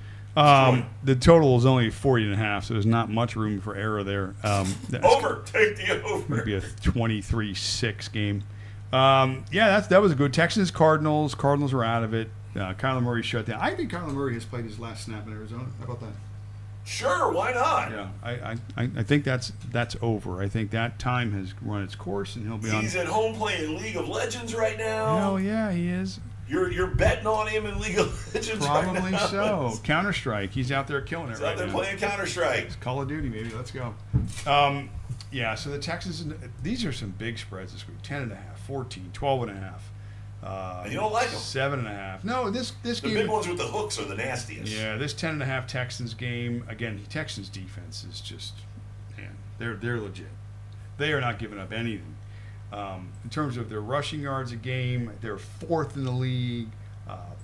Speaker 3: The total is only 40.5, so there's not much room for error there.
Speaker 2: Over. Take the over.
Speaker 3: Maybe a 23-6 game. That was good. Texans, Cardinals. Cardinals are out of it. Kyler Murray shut down. I think Kyler Murray has played his last snap in Arizona. How about that?
Speaker 2: Sure, why not?
Speaker 3: Yeah, I think that's over. I think that time has run its course, and he'll be on.
Speaker 2: He's at home playing League of Legends right now.
Speaker 3: Hell yeah, he is.
Speaker 2: You're betting on him in League of Legends
Speaker 3: Probably
Speaker 2: right now.
Speaker 3: So. Counter-Strike. He's out there killing it right now.
Speaker 2: He's out there playing Counter-Strike.
Speaker 3: It's Call of Duty, baby. Let's go. So the Texans, these are some big spreads this week. 10.5, 14, 12.5.
Speaker 2: You don't like them?
Speaker 3: 7.5. No, this
Speaker 2: the
Speaker 3: game.
Speaker 2: The big ones with the hooks are the nastiest.
Speaker 3: Yeah, this 10.5 Texans game. Again, Texans defense is just, man, they're legit. They are not giving up anything. In terms of their rushing yards a game, they're 4th in the league.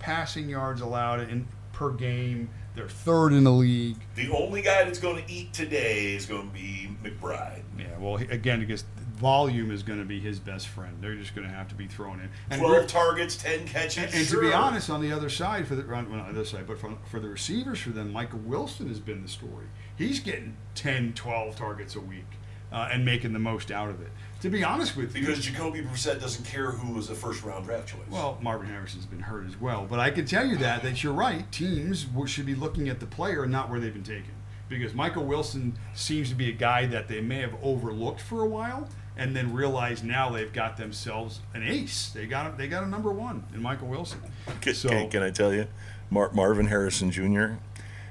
Speaker 3: Passing yards allowed per game, they're 3rd in the league.
Speaker 2: The only guy that's going to eat today is going to be McBride.
Speaker 3: Yeah, well, again, because volume is going to be his best friend. They're just going to have to be thrown in. And
Speaker 2: 12 targets, 10 catches.
Speaker 3: And to be honest, on the other side, for the receivers for them, Michael Wilson has been the story. He's getting 10, 12 targets a week. and making the most out of it. To be honest with you,
Speaker 2: because Jacoby Brissett doesn't care who was a first-round draft choice.
Speaker 3: Well, Marvin Harrison's been hurt as well, but I can tell you that you're right. Teams should be looking at the player and not where they've been taken, because Michael Wilson seems to be a guy that they may have overlooked for a while, and then realize now they've got themselves an ace. They got a number one in Michael Wilson.
Speaker 2: Can I tell you, Marvin Harrison Jr.,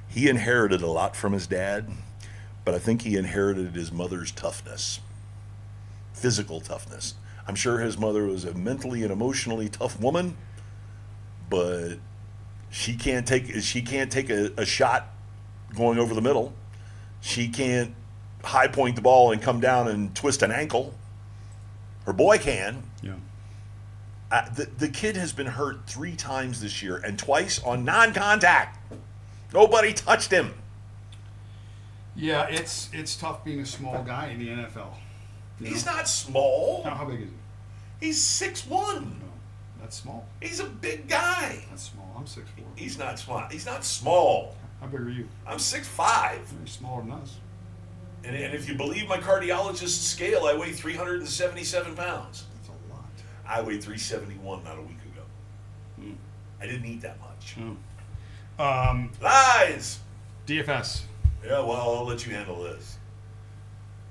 Speaker 2: he inherited a lot from his dad, but I think he inherited his mother's toughness. Physical toughness. I'm sure his mother was a mentally and emotionally tough woman, but she can't take a shot going over the middle. She can't high point the ball and come down and twist an ankle. Her boy can.
Speaker 3: Yeah.
Speaker 2: The kid has been hurt 3 times this year, and twice on non-contact. Nobody touched him.
Speaker 3: Yeah, it's tough being a small guy in the NFL.
Speaker 2: He's not small.
Speaker 3: How big is he?
Speaker 2: He's 6'1".
Speaker 3: No, that's small.
Speaker 2: He's a big guy.
Speaker 3: That's small. I'm 6'4".
Speaker 2: He's not small. He's not small.
Speaker 3: How big are you?
Speaker 2: I'm 6'5".
Speaker 3: You're smaller than us.
Speaker 2: And if you believe my cardiologist's scale, I weigh 377 pounds.
Speaker 3: That's a lot.
Speaker 2: I weighed 371 not a week ago. I didn't eat that much. Lies!
Speaker 3: DFS.
Speaker 2: Yeah, well, I'll let you handle this.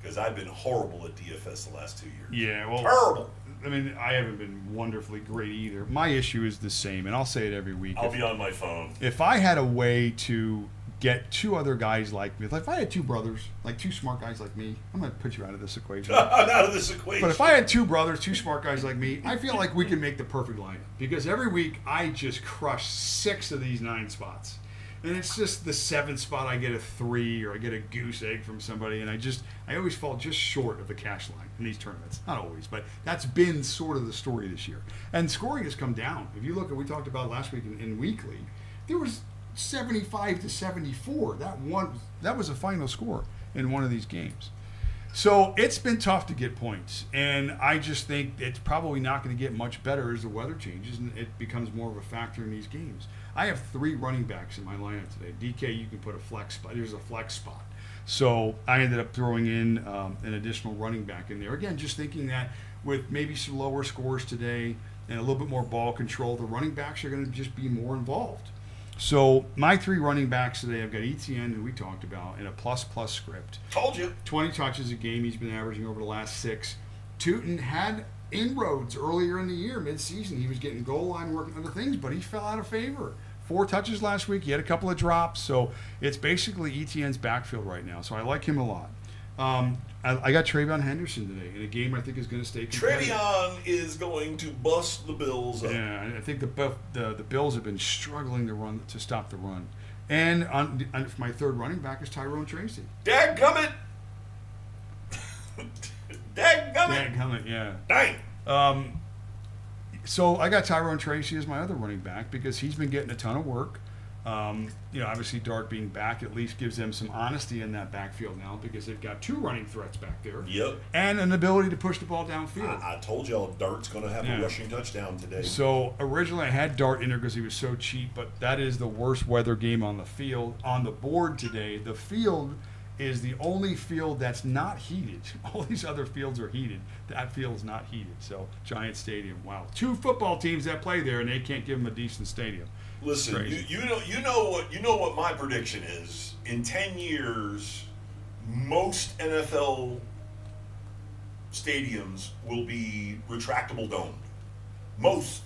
Speaker 2: Because I've been horrible at DFS the last 2 years.
Speaker 3: Yeah, well,
Speaker 2: terrible.
Speaker 3: I mean, I haven't been wonderfully great either. My issue is the same, and I'll say it every week.
Speaker 2: I'll be on my phone.
Speaker 3: If I had a way to get 2 other guys like me, like if I had 2 brothers, like 2 smart guys like me, I'm going to put you out of this equation.
Speaker 2: I'm out of this equation.
Speaker 3: But if I had 2 brothers, 2 smart guys like me, I feel like we can make the perfect lineup. Because every week, I just crush 6 of these 9 spots. And it's just the 7th spot I get a 3 or I get a goose egg from somebody, and I always fall just short of the cash line in these tournaments. Not always, but that's been sort of the story this year. And scoring has come down. If you look at, we talked about last week in weekly, there was 75 to 74. That was a final score in one of these games. So it's been tough to get points, and I just think it's probably not going to get much better as the weather changes and it becomes more of a factor in these games. I have 3 running backs in my lineup today. DK, you can put a flex spot. There's a flex spot. So I ended up throwing in an additional running back in there. Again, just thinking that with maybe some lower scores today and a little bit more ball control, the running backs are going to just be more involved. So my 3 running backs today, I've got Etienne, who we talked about, in a plus script.
Speaker 2: Told you.
Speaker 3: 20 touches a game he's been averaging over the last 6. Tootin had inroads earlier in the year, mid-season. He was getting goal line work and other things, but he fell out of favor. 4 touches last week. He had a couple of drops. So it's basically Etienne's backfield right now. So I like him a lot. I got Travion Henderson today in a game I think is going to stay competitive.
Speaker 2: Travion is going to bust the Bills up.
Speaker 3: Yeah, I think the Bills have been struggling to stop the run. And my 3rd running back is Tyrone Tracy.
Speaker 2: Dadgummit!
Speaker 3: Dadgummit, yeah.
Speaker 2: Dang!
Speaker 3: So I got Tyrone Tracy as my other running back because he's been getting a ton of work. Obviously Dart being back at least gives them some honesty in that backfield now because they've got 2 running threats back there.
Speaker 2: Yep.
Speaker 3: And an ability to push the ball downfield.
Speaker 2: I told y'all Dart's going to have a rushing touchdown today.
Speaker 3: So originally I had Dart in there because he was so cheap, but that is the worst weather game on the field. On the board today, the field is the only field that's not heated. All these other fields are heated. That field is not heated. So Giant Stadium, wow. 2 football teams that play there, and they can't give them a decent stadium.
Speaker 2: Listen, you know what my prediction is. In 10 years, most NFL stadiums will be retractable domed. Most.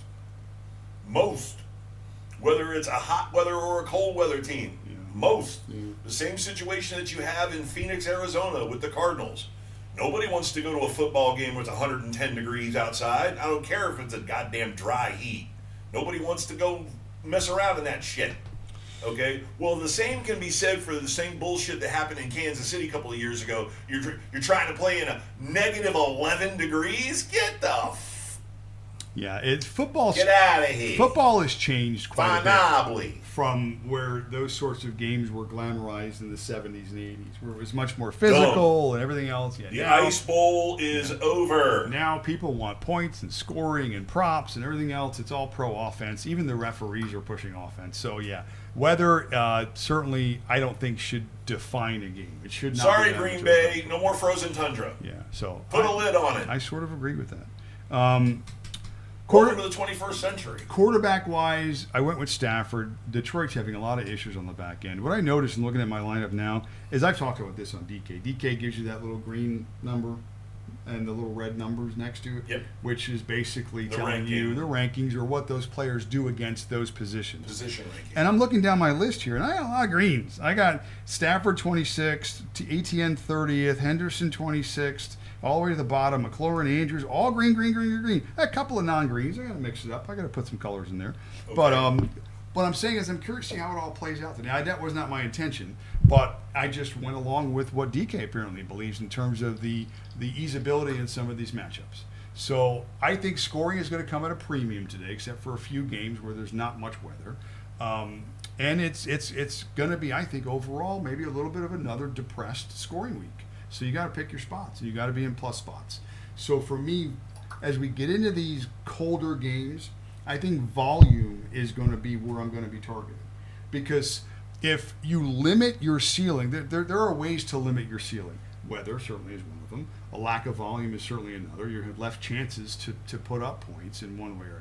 Speaker 2: Whether it's a hot weather or a cold weather team. Yeah. Most. Yeah. The same situation that you have in Phoenix, Arizona with the Cardinals. Nobody wants to go to a football game where it's 110 degrees outside. I don't care if it's a goddamn dry heat. Nobody wants to go mess around in that shit. Okay? Well, the same can be said for the same bullshit that happened in Kansas City a couple of years ago. You're trying to play in a negative 11 degrees? Get the
Speaker 3: Yeah, it's football.
Speaker 2: Get out of here.
Speaker 3: Football has changed quite a bit
Speaker 2: Finably.
Speaker 3: from where those sorts of games were glamorized in the 70s and 80s, where it was much more physical and everything else. Yeah,
Speaker 2: The Ice Bowl is over.
Speaker 3: Now people want points and scoring and props and everything else. It's all pro offense. Even the referees are pushing offense. So, yeah, weather certainly I don't think should define a game. It should not.
Speaker 2: Sorry, Green Bay. No more frozen tundra.
Speaker 3: Yeah, so.
Speaker 2: Put a lid on it.
Speaker 3: I sort of agree with that.
Speaker 2: Welcome to the 21st century.
Speaker 3: Quarterback-wise, I went with Stafford. Detroit's having a lot of issues on the back end. What I noticed in looking at my lineup now is I've talked about this on DK. DK gives you that little green number and the little red numbers next to it,
Speaker 2: Yep.
Speaker 3: which is basically
Speaker 2: The
Speaker 3: telling
Speaker 2: ranking.
Speaker 3: you the rankings or what those players do against those positions.
Speaker 2: Position ranking.
Speaker 3: And I'm looking down my list here, and I got a lot of greens. I got Stafford 26th, ATN 30th, Henderson 26th, all the way to the bottom, McLaurin, Andrews, all green, green, green, green, green. A couple of non-greens. I got to mix it up. I got to put some colors in there.
Speaker 2: Okay.
Speaker 3: But what I'm saying is I'm curious to see how it all plays out today. That was not my intention, but I just went along with what DK apparently believes in terms of the easeability in some of these matchups. So I think scoring is going to come at a premium today, except for a few games where there's not much weather. And it's going to be, I think, overall maybe a little bit of another depressed scoring week. So you got to pick your spots, and you got to be in plus spots. So for me, as we get into these colder games, I think volume is going to be where I'm going to be targeted. Because if you limit your ceiling, there are ways to limit your ceiling. Weather certainly is one of them. A lack of volume is certainly another. You have left chances to put up points in one way or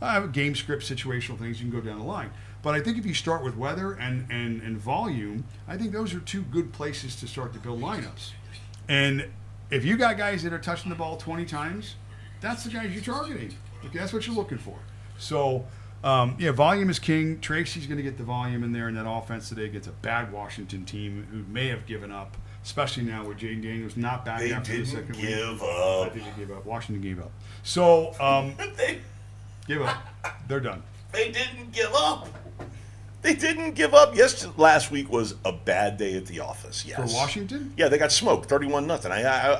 Speaker 3: another. Game script, situational things, you can go down the line. But I think if you start with weather and volume, I think those are two good places to start to build lineups. And if you got guys that are touching the ball 20 times, that's the guys you're targeting. Okay, that's what you're looking for. So, volume is king. Tracy's going to get the volume in there, and that offense today gets a bad Washington team who may have given up, especially now with Jaden Daniels not back
Speaker 2: They
Speaker 3: after the
Speaker 2: didn't
Speaker 3: second week.
Speaker 2: give
Speaker 3: I
Speaker 2: up.
Speaker 3: think they gave up. Washington gave up. So, give up. They're done.
Speaker 2: They didn't give up. They didn't give up. Last week was a bad day at the office. Yes.
Speaker 3: For Washington?
Speaker 2: Yeah, they got smoked, 31-0.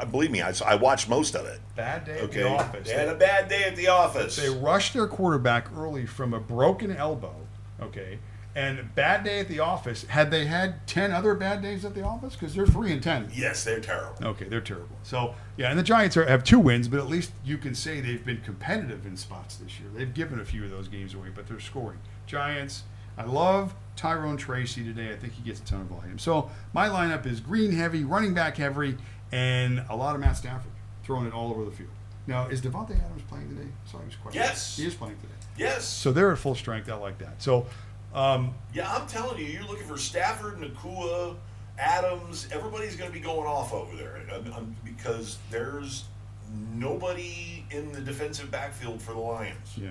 Speaker 2: I believe me, I watched most of it.
Speaker 3: Bad day
Speaker 2: Okay.
Speaker 3: at the office.
Speaker 2: They had a bad day at the office.
Speaker 3: They rushed their quarterback early from a broken elbow, okay, and bad day at the office. Had they had 10 other bad days at the office? Because they're 3-10.
Speaker 2: Yes, they're terrible.
Speaker 3: Okay, they're terrible. So, yeah, and the Giants have 2 wins, but at least you can say they've been competitive in spots this year. They've given a few of those games away, but they're scoring. Giants, I love Tyrone Tracy today. I think he gets a ton of volume. So my lineup is green heavy, running back heavy, and a lot of Matt Stafford throwing it all over the field. Now, is Devontae Adams playing today? Sorry, I was questioning.
Speaker 2: Yes.
Speaker 3: He is playing today.
Speaker 2: Yes.
Speaker 3: So they're at full strength. I like that. So,
Speaker 2: Yeah, I'm telling you, you're looking for Stafford, Nakua, Adams. Everybody's going to be going off over there because there's nobody in the defensive backfield for the Lions.
Speaker 3: yeah.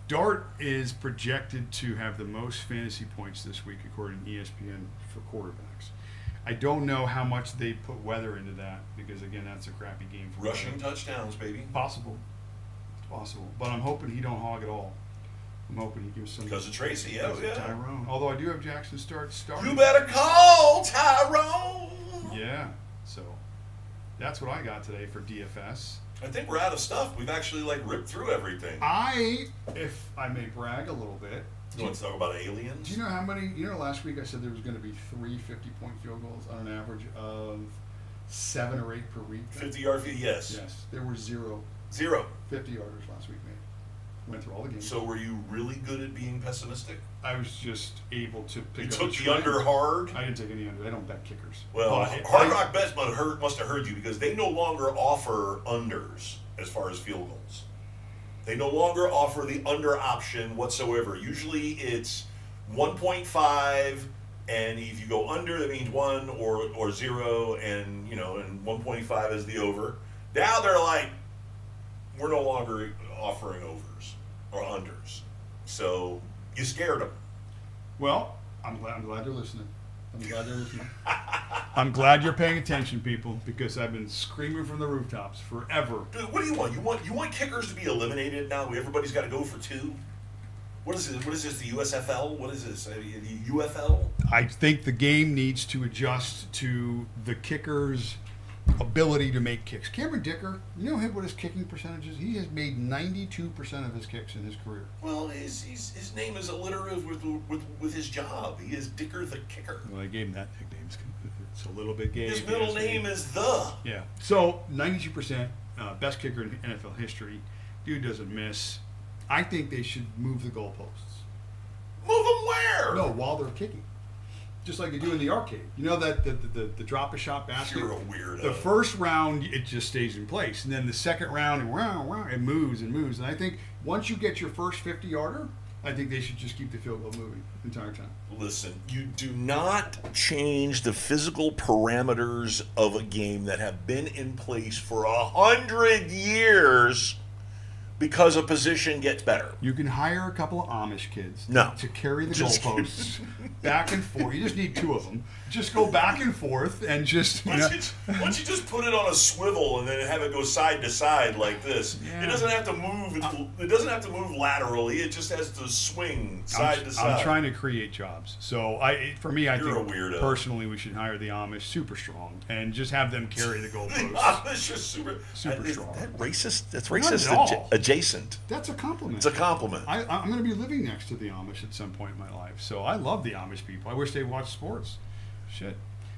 Speaker 3: Dart is projected to have the most fantasy points this week, according to ESPN, for quarterbacks. I don't know how much they put weather into that because, again, that's a crappy game for
Speaker 2: Rushing
Speaker 3: weather.
Speaker 2: touchdowns, baby.
Speaker 3: Possible. It's possible. But I'm hoping he don't hog it all. I'm hoping he gives some.
Speaker 2: Because of Tracy, yeah.
Speaker 3: because of Tyrone. Although I do have Jackson starting.
Speaker 2: You better call Tyrone.
Speaker 3: Yeah. So that's what I got today for DFS.
Speaker 2: I think we're out of stuff. We've actually ripped through everything.
Speaker 3: If I may brag a little bit.
Speaker 2: You want to talk about aliens?
Speaker 3: Do you know how many? Last week I said there was going to be 3 50-point field goals on an average of 7 or 8 per week.
Speaker 2: 50-yard field, yes.
Speaker 3: Yes, there were 0
Speaker 2: 0.
Speaker 3: 50-yarders last week made. Went through all the games.
Speaker 2: So were you really good at being pessimistic?
Speaker 3: I was just able to pick
Speaker 2: You
Speaker 3: up
Speaker 2: took
Speaker 3: a
Speaker 2: the
Speaker 3: trend.
Speaker 2: under hard?
Speaker 3: I didn't take any under. They don't bet kickers.
Speaker 2: Well,
Speaker 3: But
Speaker 2: Hard Rock Bets must have heard you because they no longer offer unders as far as field goals. They no longer offer the under option whatsoever. Usually it's 1.5, and if you go under, that means 1 or 0, and and 1.5 is the over. Now they're like, we're no longer offering overs or unders. So you scared them.
Speaker 3: Well, I'm glad they're listening. I'm glad you're paying attention, people, because I've been screaming from the rooftops forever.
Speaker 2: Dude, what do you want? You want kickers to be eliminated now? Everybody's got to go for 2? What is this? What is this? The USFL? What is this? The UFL?
Speaker 3: I think the game needs to adjust to the kickers ability to make kicks. Cameron Dicker, you know what his kicking percentage is? He has made 92% of his kicks in his career.
Speaker 2: Well, his name is alliterative with his job. He is Dicker the Kicker.
Speaker 3: Well, I gave him that nickname. It's a little bit gay.
Speaker 2: His middle name is The.
Speaker 3: Yeah. So 92%, best kicker in NFL history. Dude doesn't miss. I think they should move the goalposts.
Speaker 2: Move them where?
Speaker 3: No, while they're kicking. Just like they do in the arcade. You know that the drop-a-shot basket?
Speaker 2: You're a weirdo.
Speaker 3: The first round, it just stays in place. And then the second round, it moves and moves. And I think once you get your first 50-yarder, I think they should just keep the field goal moving the entire time.
Speaker 2: Listen, you do not change the physical parameters of a game that have been in place for 100 years because a position gets better.
Speaker 3: You can hire a couple of Amish kids
Speaker 2: No.
Speaker 3: to carry the
Speaker 2: Just
Speaker 3: goalposts back and forth. You just need 2 of them. Just go back and forth and just,
Speaker 2: Why don't you just put it on a swivel and then have it go side to side like this?
Speaker 3: Yeah.
Speaker 2: It doesn't have to move. It doesn't have to move laterally. It just has to swing side to side.
Speaker 3: I'm trying to create jobs. So for me, I
Speaker 2: You're
Speaker 3: think
Speaker 2: a weirdo.
Speaker 3: personally we should hire the Amish super strong and just have them carry the goalposts.
Speaker 2: It's just super
Speaker 3: strong.
Speaker 2: That racist? That's
Speaker 3: Not
Speaker 2: racist
Speaker 3: at all.
Speaker 2: adjacent.
Speaker 3: That's a compliment.
Speaker 2: It's a compliment.
Speaker 3: I'm going to be living next to the Amish at some point in my life. So I love the Amish people. I wish they watched sports. Shit.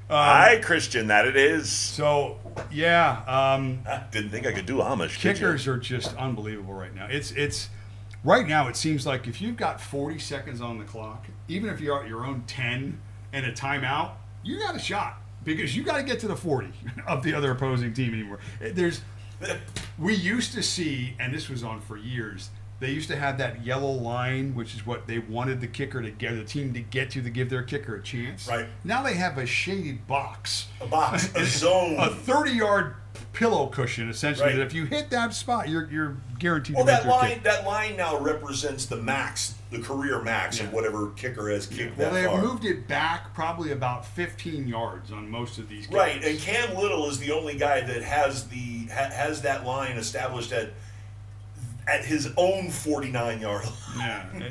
Speaker 2: Hi, Christian. That it is.
Speaker 3: So, yeah.
Speaker 2: I didn't think I could do Amish.
Speaker 3: Kickers are just unbelievable right now. It's right now. It seems like if you've got 40 seconds on the clock, even if you're at your own 10 and a timeout, you got a shot because you got to get to the 40 of the other opposing team anymore. We used to see, and this was on for years. They used to have that yellow line, which is what they wanted the team to get to give their kicker a chance.
Speaker 2: Right.
Speaker 3: Now they have a shaded box.
Speaker 2: A box, a zone.
Speaker 3: A 30-yard pillow cushion, essentially.
Speaker 2: Right.
Speaker 3: That if you hit that spot, you're guaranteed
Speaker 2: Well,
Speaker 3: to make
Speaker 2: that
Speaker 3: your
Speaker 2: line
Speaker 3: kick.
Speaker 2: that line now represents the max, the career max of whatever kicker has kicked
Speaker 3: Well,
Speaker 2: that
Speaker 3: they
Speaker 2: far.
Speaker 3: have moved it back probably about 15 yards on most of these kickers.
Speaker 2: Right, and Cam Little is the only guy that has that line established at his own 49-yard line.
Speaker 3: Yeah.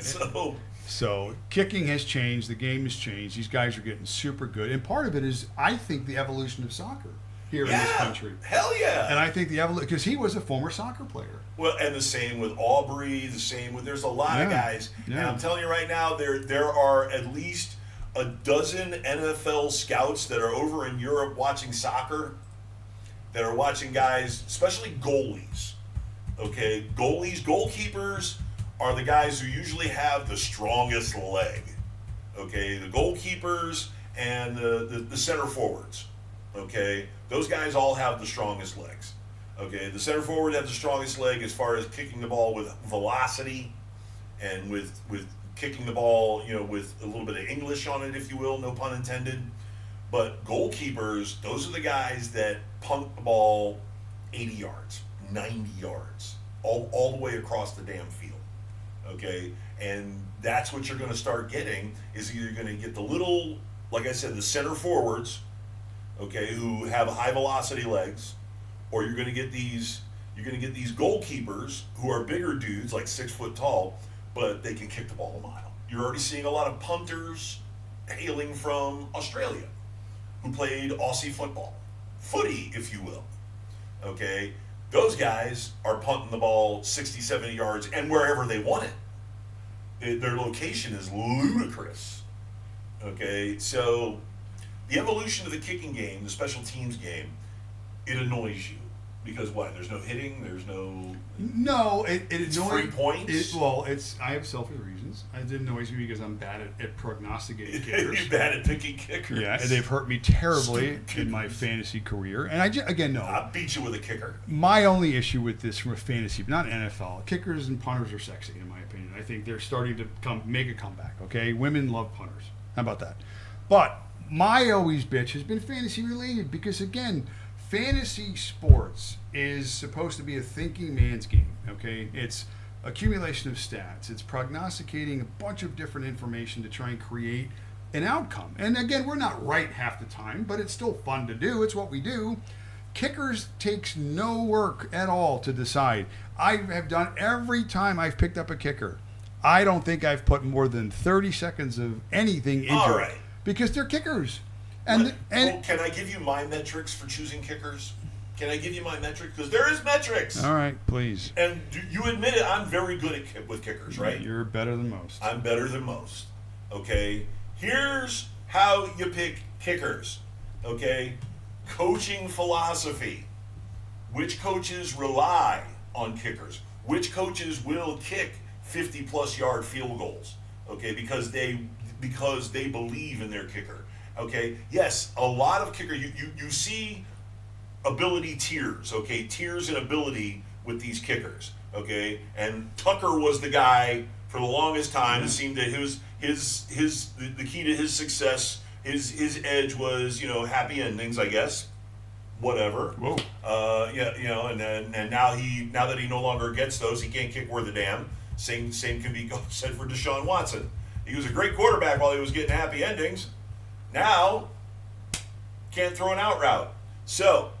Speaker 3: So kicking has changed. The game has changed. These guys are getting super good. And part of it is, I think, the evolution of soccer here in this country.
Speaker 2: Hell yeah.
Speaker 3: And I think the evolution, because he was a former soccer player.
Speaker 2: Well, and the same with Aubrey, there's a lot of guys.
Speaker 3: Yeah.
Speaker 2: And I'm telling you right now, there are at least a dozen NFL scouts that are over in Europe watching soccer, that are watching guys, especially goalies. Okay, goalkeepers are the guys who usually have the strongest leg. Okay, the goalkeepers and the center forwards. Okay, those guys all have the strongest legs. Okay, the center forward have the strongest leg as far as kicking the ball with velocity and with kicking the ball, with a little bit of English on it, if you will, no pun intended. But goalkeepers, those are the guys that punt the ball 80 yards. 90 yards, all the way across the damn field. Okay, and that's what you're going to start getting is either going to get the little, like I said, the center forwards, okay, who have high velocity legs, or you're going to get these goalkeepers who are bigger dudes, like 6 foot tall, but they can kick the ball a mile. You're already seeing a lot of punters hailing from Australia who played Aussie football, footy, if you will. Okay. Those guys are punting the ball 60, 70 yards and wherever they want it. Their location is ludicrous. Okay, so the evolution of the kicking game, the special teams game, it annoys you. Because what? There's no hitting. There's no.
Speaker 3: No, it
Speaker 2: It's
Speaker 3: annoys.
Speaker 2: free points.
Speaker 3: I have selfish reasons. It annoys me because I'm bad at prognosticating kickers.
Speaker 2: You're bad at picking kickers.
Speaker 3: Yeah, and they've hurt me terribly
Speaker 2: Stupid
Speaker 3: in my
Speaker 2: kickers.
Speaker 3: fantasy career. And
Speaker 2: I'll beat you with a kicker.
Speaker 3: My only issue with this from a fantasy, not NFL, kickers and punters are sexy in my opinion. I think they're starting to make a comeback. Okay, women love punters. How about that? But my always bitch has been fantasy related because again, fantasy sports is supposed to be a thinking man's game. Okay, it's accumulation of stats. It's prognosticating a bunch of different information to try and create an outcome. And again, we're not right half the time, but it's still fun to do. It's what we do. Kickers takes no work at all to decide. I have done every time I've picked up a kicker. I don't think I've put more than 30 seconds of anything into
Speaker 2: All
Speaker 3: it
Speaker 2: right.
Speaker 3: because they're kickers. And
Speaker 2: can I give you my metrics for choosing kickers? Can I give you my metrics? Because there is metrics.
Speaker 3: all right, please.
Speaker 2: And you admit it, I'm very good with kickers, right?
Speaker 3: You're better than most.
Speaker 2: I'm better than most. Okay? Here's how you pick kickers. Okay? Coaching philosophy. Which coaches rely on kickers? Which coaches will kick 50-plus yard field goals? Okay? Because they believe in their kicker. Okay? Yes, a lot of kicker you see ability tiers, okay? Tiers in ability with these kickers, okay? And Tucker was the guy for the longest time. It seemed that the key to his success, his edge was, happy endings, I guess. Whatever.
Speaker 3: Whoa.
Speaker 2: And now that he no longer gets those, he can't kick worth a damn. Same can be said for Deshaun Watson. He was a great quarterback while he was getting happy endings. Now, can't throw an out route. So,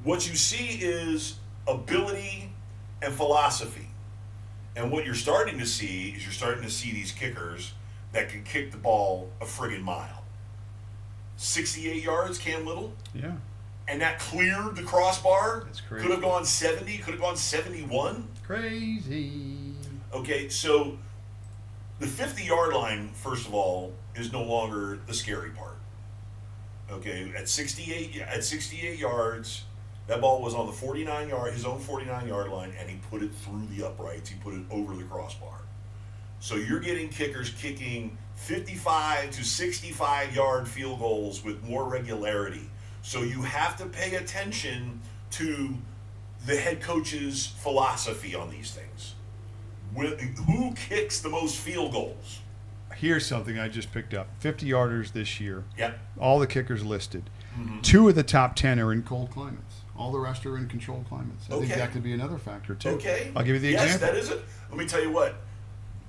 Speaker 2: what you see is ability and philosophy. And what you're starting to see is these kickers that can kick the ball a friggin' mile. 68 yards, Cam Little.
Speaker 3: Yeah.
Speaker 2: And that cleared the crossbar.
Speaker 3: That's crazy.
Speaker 2: Could have gone 70, could have gone 71.
Speaker 3: Crazy.
Speaker 2: Okay, so the 50-yard line, first of all, is no longer the scary part. Okay, at 68 yards, that ball was on the his own 49-yard line, and he put it through the uprights. He put it over the crossbar. So you're getting kickers kicking 55 to 65-yard field goals with more regularity. So you have to pay attention to the head coach's philosophy on these things. Who kicks the most field goals?
Speaker 3: Here's something I just picked up. 50-yarders this year.
Speaker 2: Yep.
Speaker 3: All the kickers listed.
Speaker 2: Mm-hmm.
Speaker 3: 2 of the top 10 are in cold climates. All the rest are in controlled climates. I think
Speaker 2: Okay.
Speaker 3: that could be another factor, too.
Speaker 2: Okay.
Speaker 3: I'll give you the
Speaker 2: yes,
Speaker 3: example.
Speaker 2: that is it. Let me tell you what.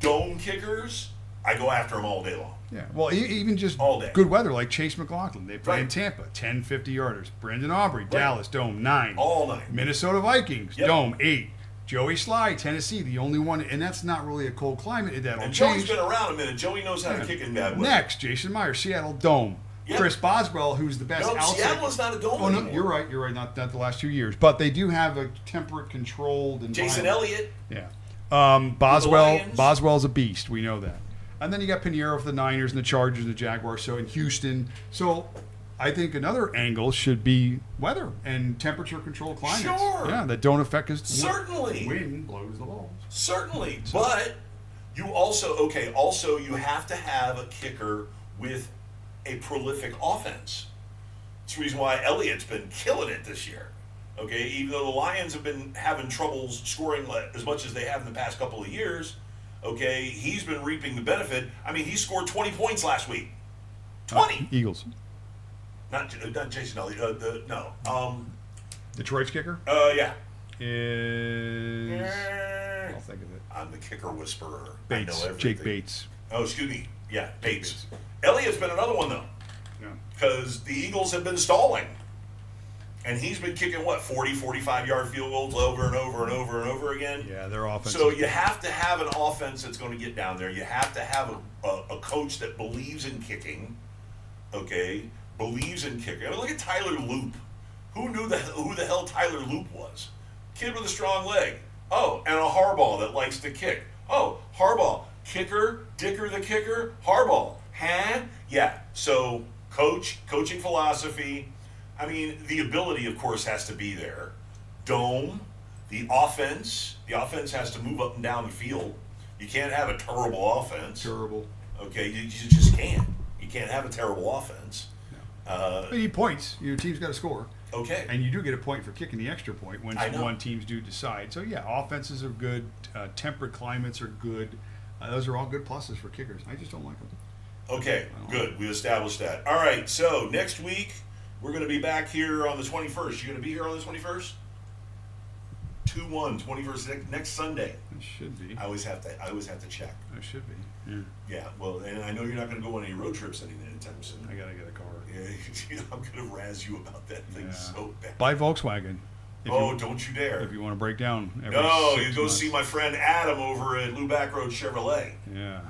Speaker 2: Dome kickers, I go after them all day long.
Speaker 3: Yeah, well, even just
Speaker 2: All day.
Speaker 3: good weather, like Chase McLaughlin. They play in
Speaker 2: Right.
Speaker 3: Tampa, 10 50-yarders. Brendan Aubrey, Dallas, Dome, 9.
Speaker 2: All night.
Speaker 3: Minnesota Vikings,
Speaker 2: Yep.
Speaker 3: Dome, 8. Joey Sly, Tennessee, the only one, and that's not really a cold climate. That'll
Speaker 2: And
Speaker 3: change.
Speaker 2: Joey's been around a minute. Joey knows how to kick in bad weather.
Speaker 3: Next, Jason Meyer, Seattle Dome.
Speaker 2: Yep.
Speaker 3: Chris Boswell, who's the best
Speaker 2: No,
Speaker 3: outside.
Speaker 2: Seattle is not a dome
Speaker 3: Oh, no,
Speaker 2: anymore.
Speaker 3: you're right. Not the last 2 years. But they do have a temperate, controlled environment.
Speaker 2: Jason Elliott.
Speaker 3: Yeah. Boswell.
Speaker 2: Lions.
Speaker 3: Boswell's a beast. We know that. And then you got Pinheiro for the Niners and the Chargers and the Jaguars. So in Houston. So I think another angle should be weather and temperature-controlled climates.
Speaker 2: Sure.
Speaker 3: Yeah, that don't affect us.
Speaker 2: Certainly.
Speaker 3: Wind blows the balls.
Speaker 2: Certainly. But you also you have to have a kicker with a prolific offense. That's the reason why Elliott's been killing it this year. Okay, even though the Lions have been having troubles scoring as much as they have in the past couple of years, okay, he's been reaping the benefit. I mean, he scored 20 points last week. 20.
Speaker 3: Eagles.
Speaker 2: Not Jason Elliott.
Speaker 3: Detroit's kicker
Speaker 2: Yeah.
Speaker 3: is. I'll think of it.
Speaker 2: I'm the kicker whisperer.
Speaker 3: Bates.
Speaker 2: I know everything.
Speaker 3: Jake Bates.
Speaker 2: Oh, excuse me. Yeah, Bates. Elliott's been another one, though,
Speaker 3: Yeah.
Speaker 2: because the Eagles have been stalling. And he's been kicking, 40, 45-yard field goals over and over and over and over again?
Speaker 3: Yeah, their offense.
Speaker 2: So you have to have an offense that's going to get down there. You have to have a coach that believes in kicking, okay? Believes in kicking. I mean, look at Tyler Loop. Who knew who the hell Tyler Loop was? Kid with a strong leg. Oh, and a Harbaugh that likes to kick. Oh, Harbaugh. Kicker, Dicker the kicker, Harbaugh. Huh? Yeah. So coaching philosophy. I mean, the ability, of course, has to be there. Dome, the offense has to move up and down the field. You can't have a terrible offense.
Speaker 3: Terrible.
Speaker 2: Okay, you just can't. You can't have a terrible offense.
Speaker 3: You need points. Your team's got to score.
Speaker 2: Okay.
Speaker 3: And you do get a point for kicking the extra point when
Speaker 2: I know.
Speaker 3: one teams do decide. So, yeah, offenses are good. Temperate climates are good. Those are all good pluses for kickers. I just don't like them.
Speaker 2: Okay, good. We established that. All right, so next week, we're going to be back here on the 21st. You going to be here on the 21st? 2/1, 21st, next Sunday.
Speaker 3: It should be.
Speaker 2: I always have to check.
Speaker 3: It should be. Yeah.
Speaker 2: Yeah, well, and I know you're not going to go on any road trips anytime soon.
Speaker 3: I got to get a car.
Speaker 2: Yeah, I'm going to razz you about that thing so bad.
Speaker 3: Buy Volkswagen.
Speaker 2: Don't you dare.
Speaker 3: If you want to break down every
Speaker 2: No,
Speaker 3: 6
Speaker 2: you go
Speaker 3: months.
Speaker 2: see my friend Adam over at Lou Back Road Chevrolet.
Speaker 3: Yeah.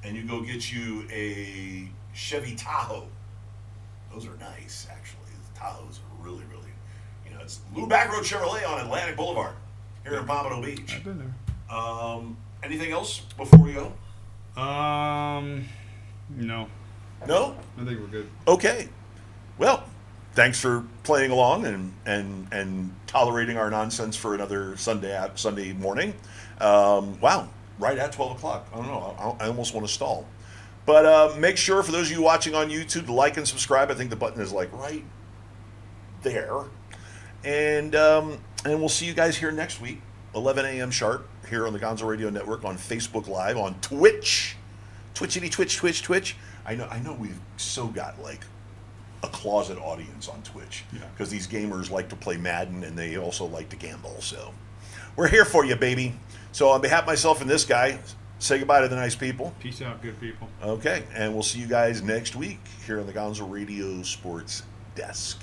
Speaker 2: And you go get you a Chevy Tahoe. Those are nice, actually. The Tahoes are really, really, it's Lou Backroad Chevrolet on Atlantic Boulevard here in Pompano Beach.
Speaker 3: I've been there.
Speaker 2: Anything else before we go?
Speaker 3: No.
Speaker 2: No?
Speaker 3: I think we're good.
Speaker 2: Okay. Well, thanks for playing along and tolerating our nonsense for another Sunday morning. Wow, right at 12 o'clock. I don't know. I almost want to stall. But make sure, for those of you watching on YouTube, to like and subscribe. I think the button is like right there. And we'll see you guys here next week, 11 a.m. sharp, here on the Gonzo Radio Network, on Facebook Live, on Twitch. Twitch. I know we've so got like a closet audience on Twitch, because these gamers like to play Madden and they also like to gamble. So we're here for you, baby. So on behalf of myself and this guy, say goodbye to the nice people.
Speaker 3: Peace out, good people.
Speaker 2: Okay, and we'll see you guys next week here on the Gonzo Radio Sports Desk.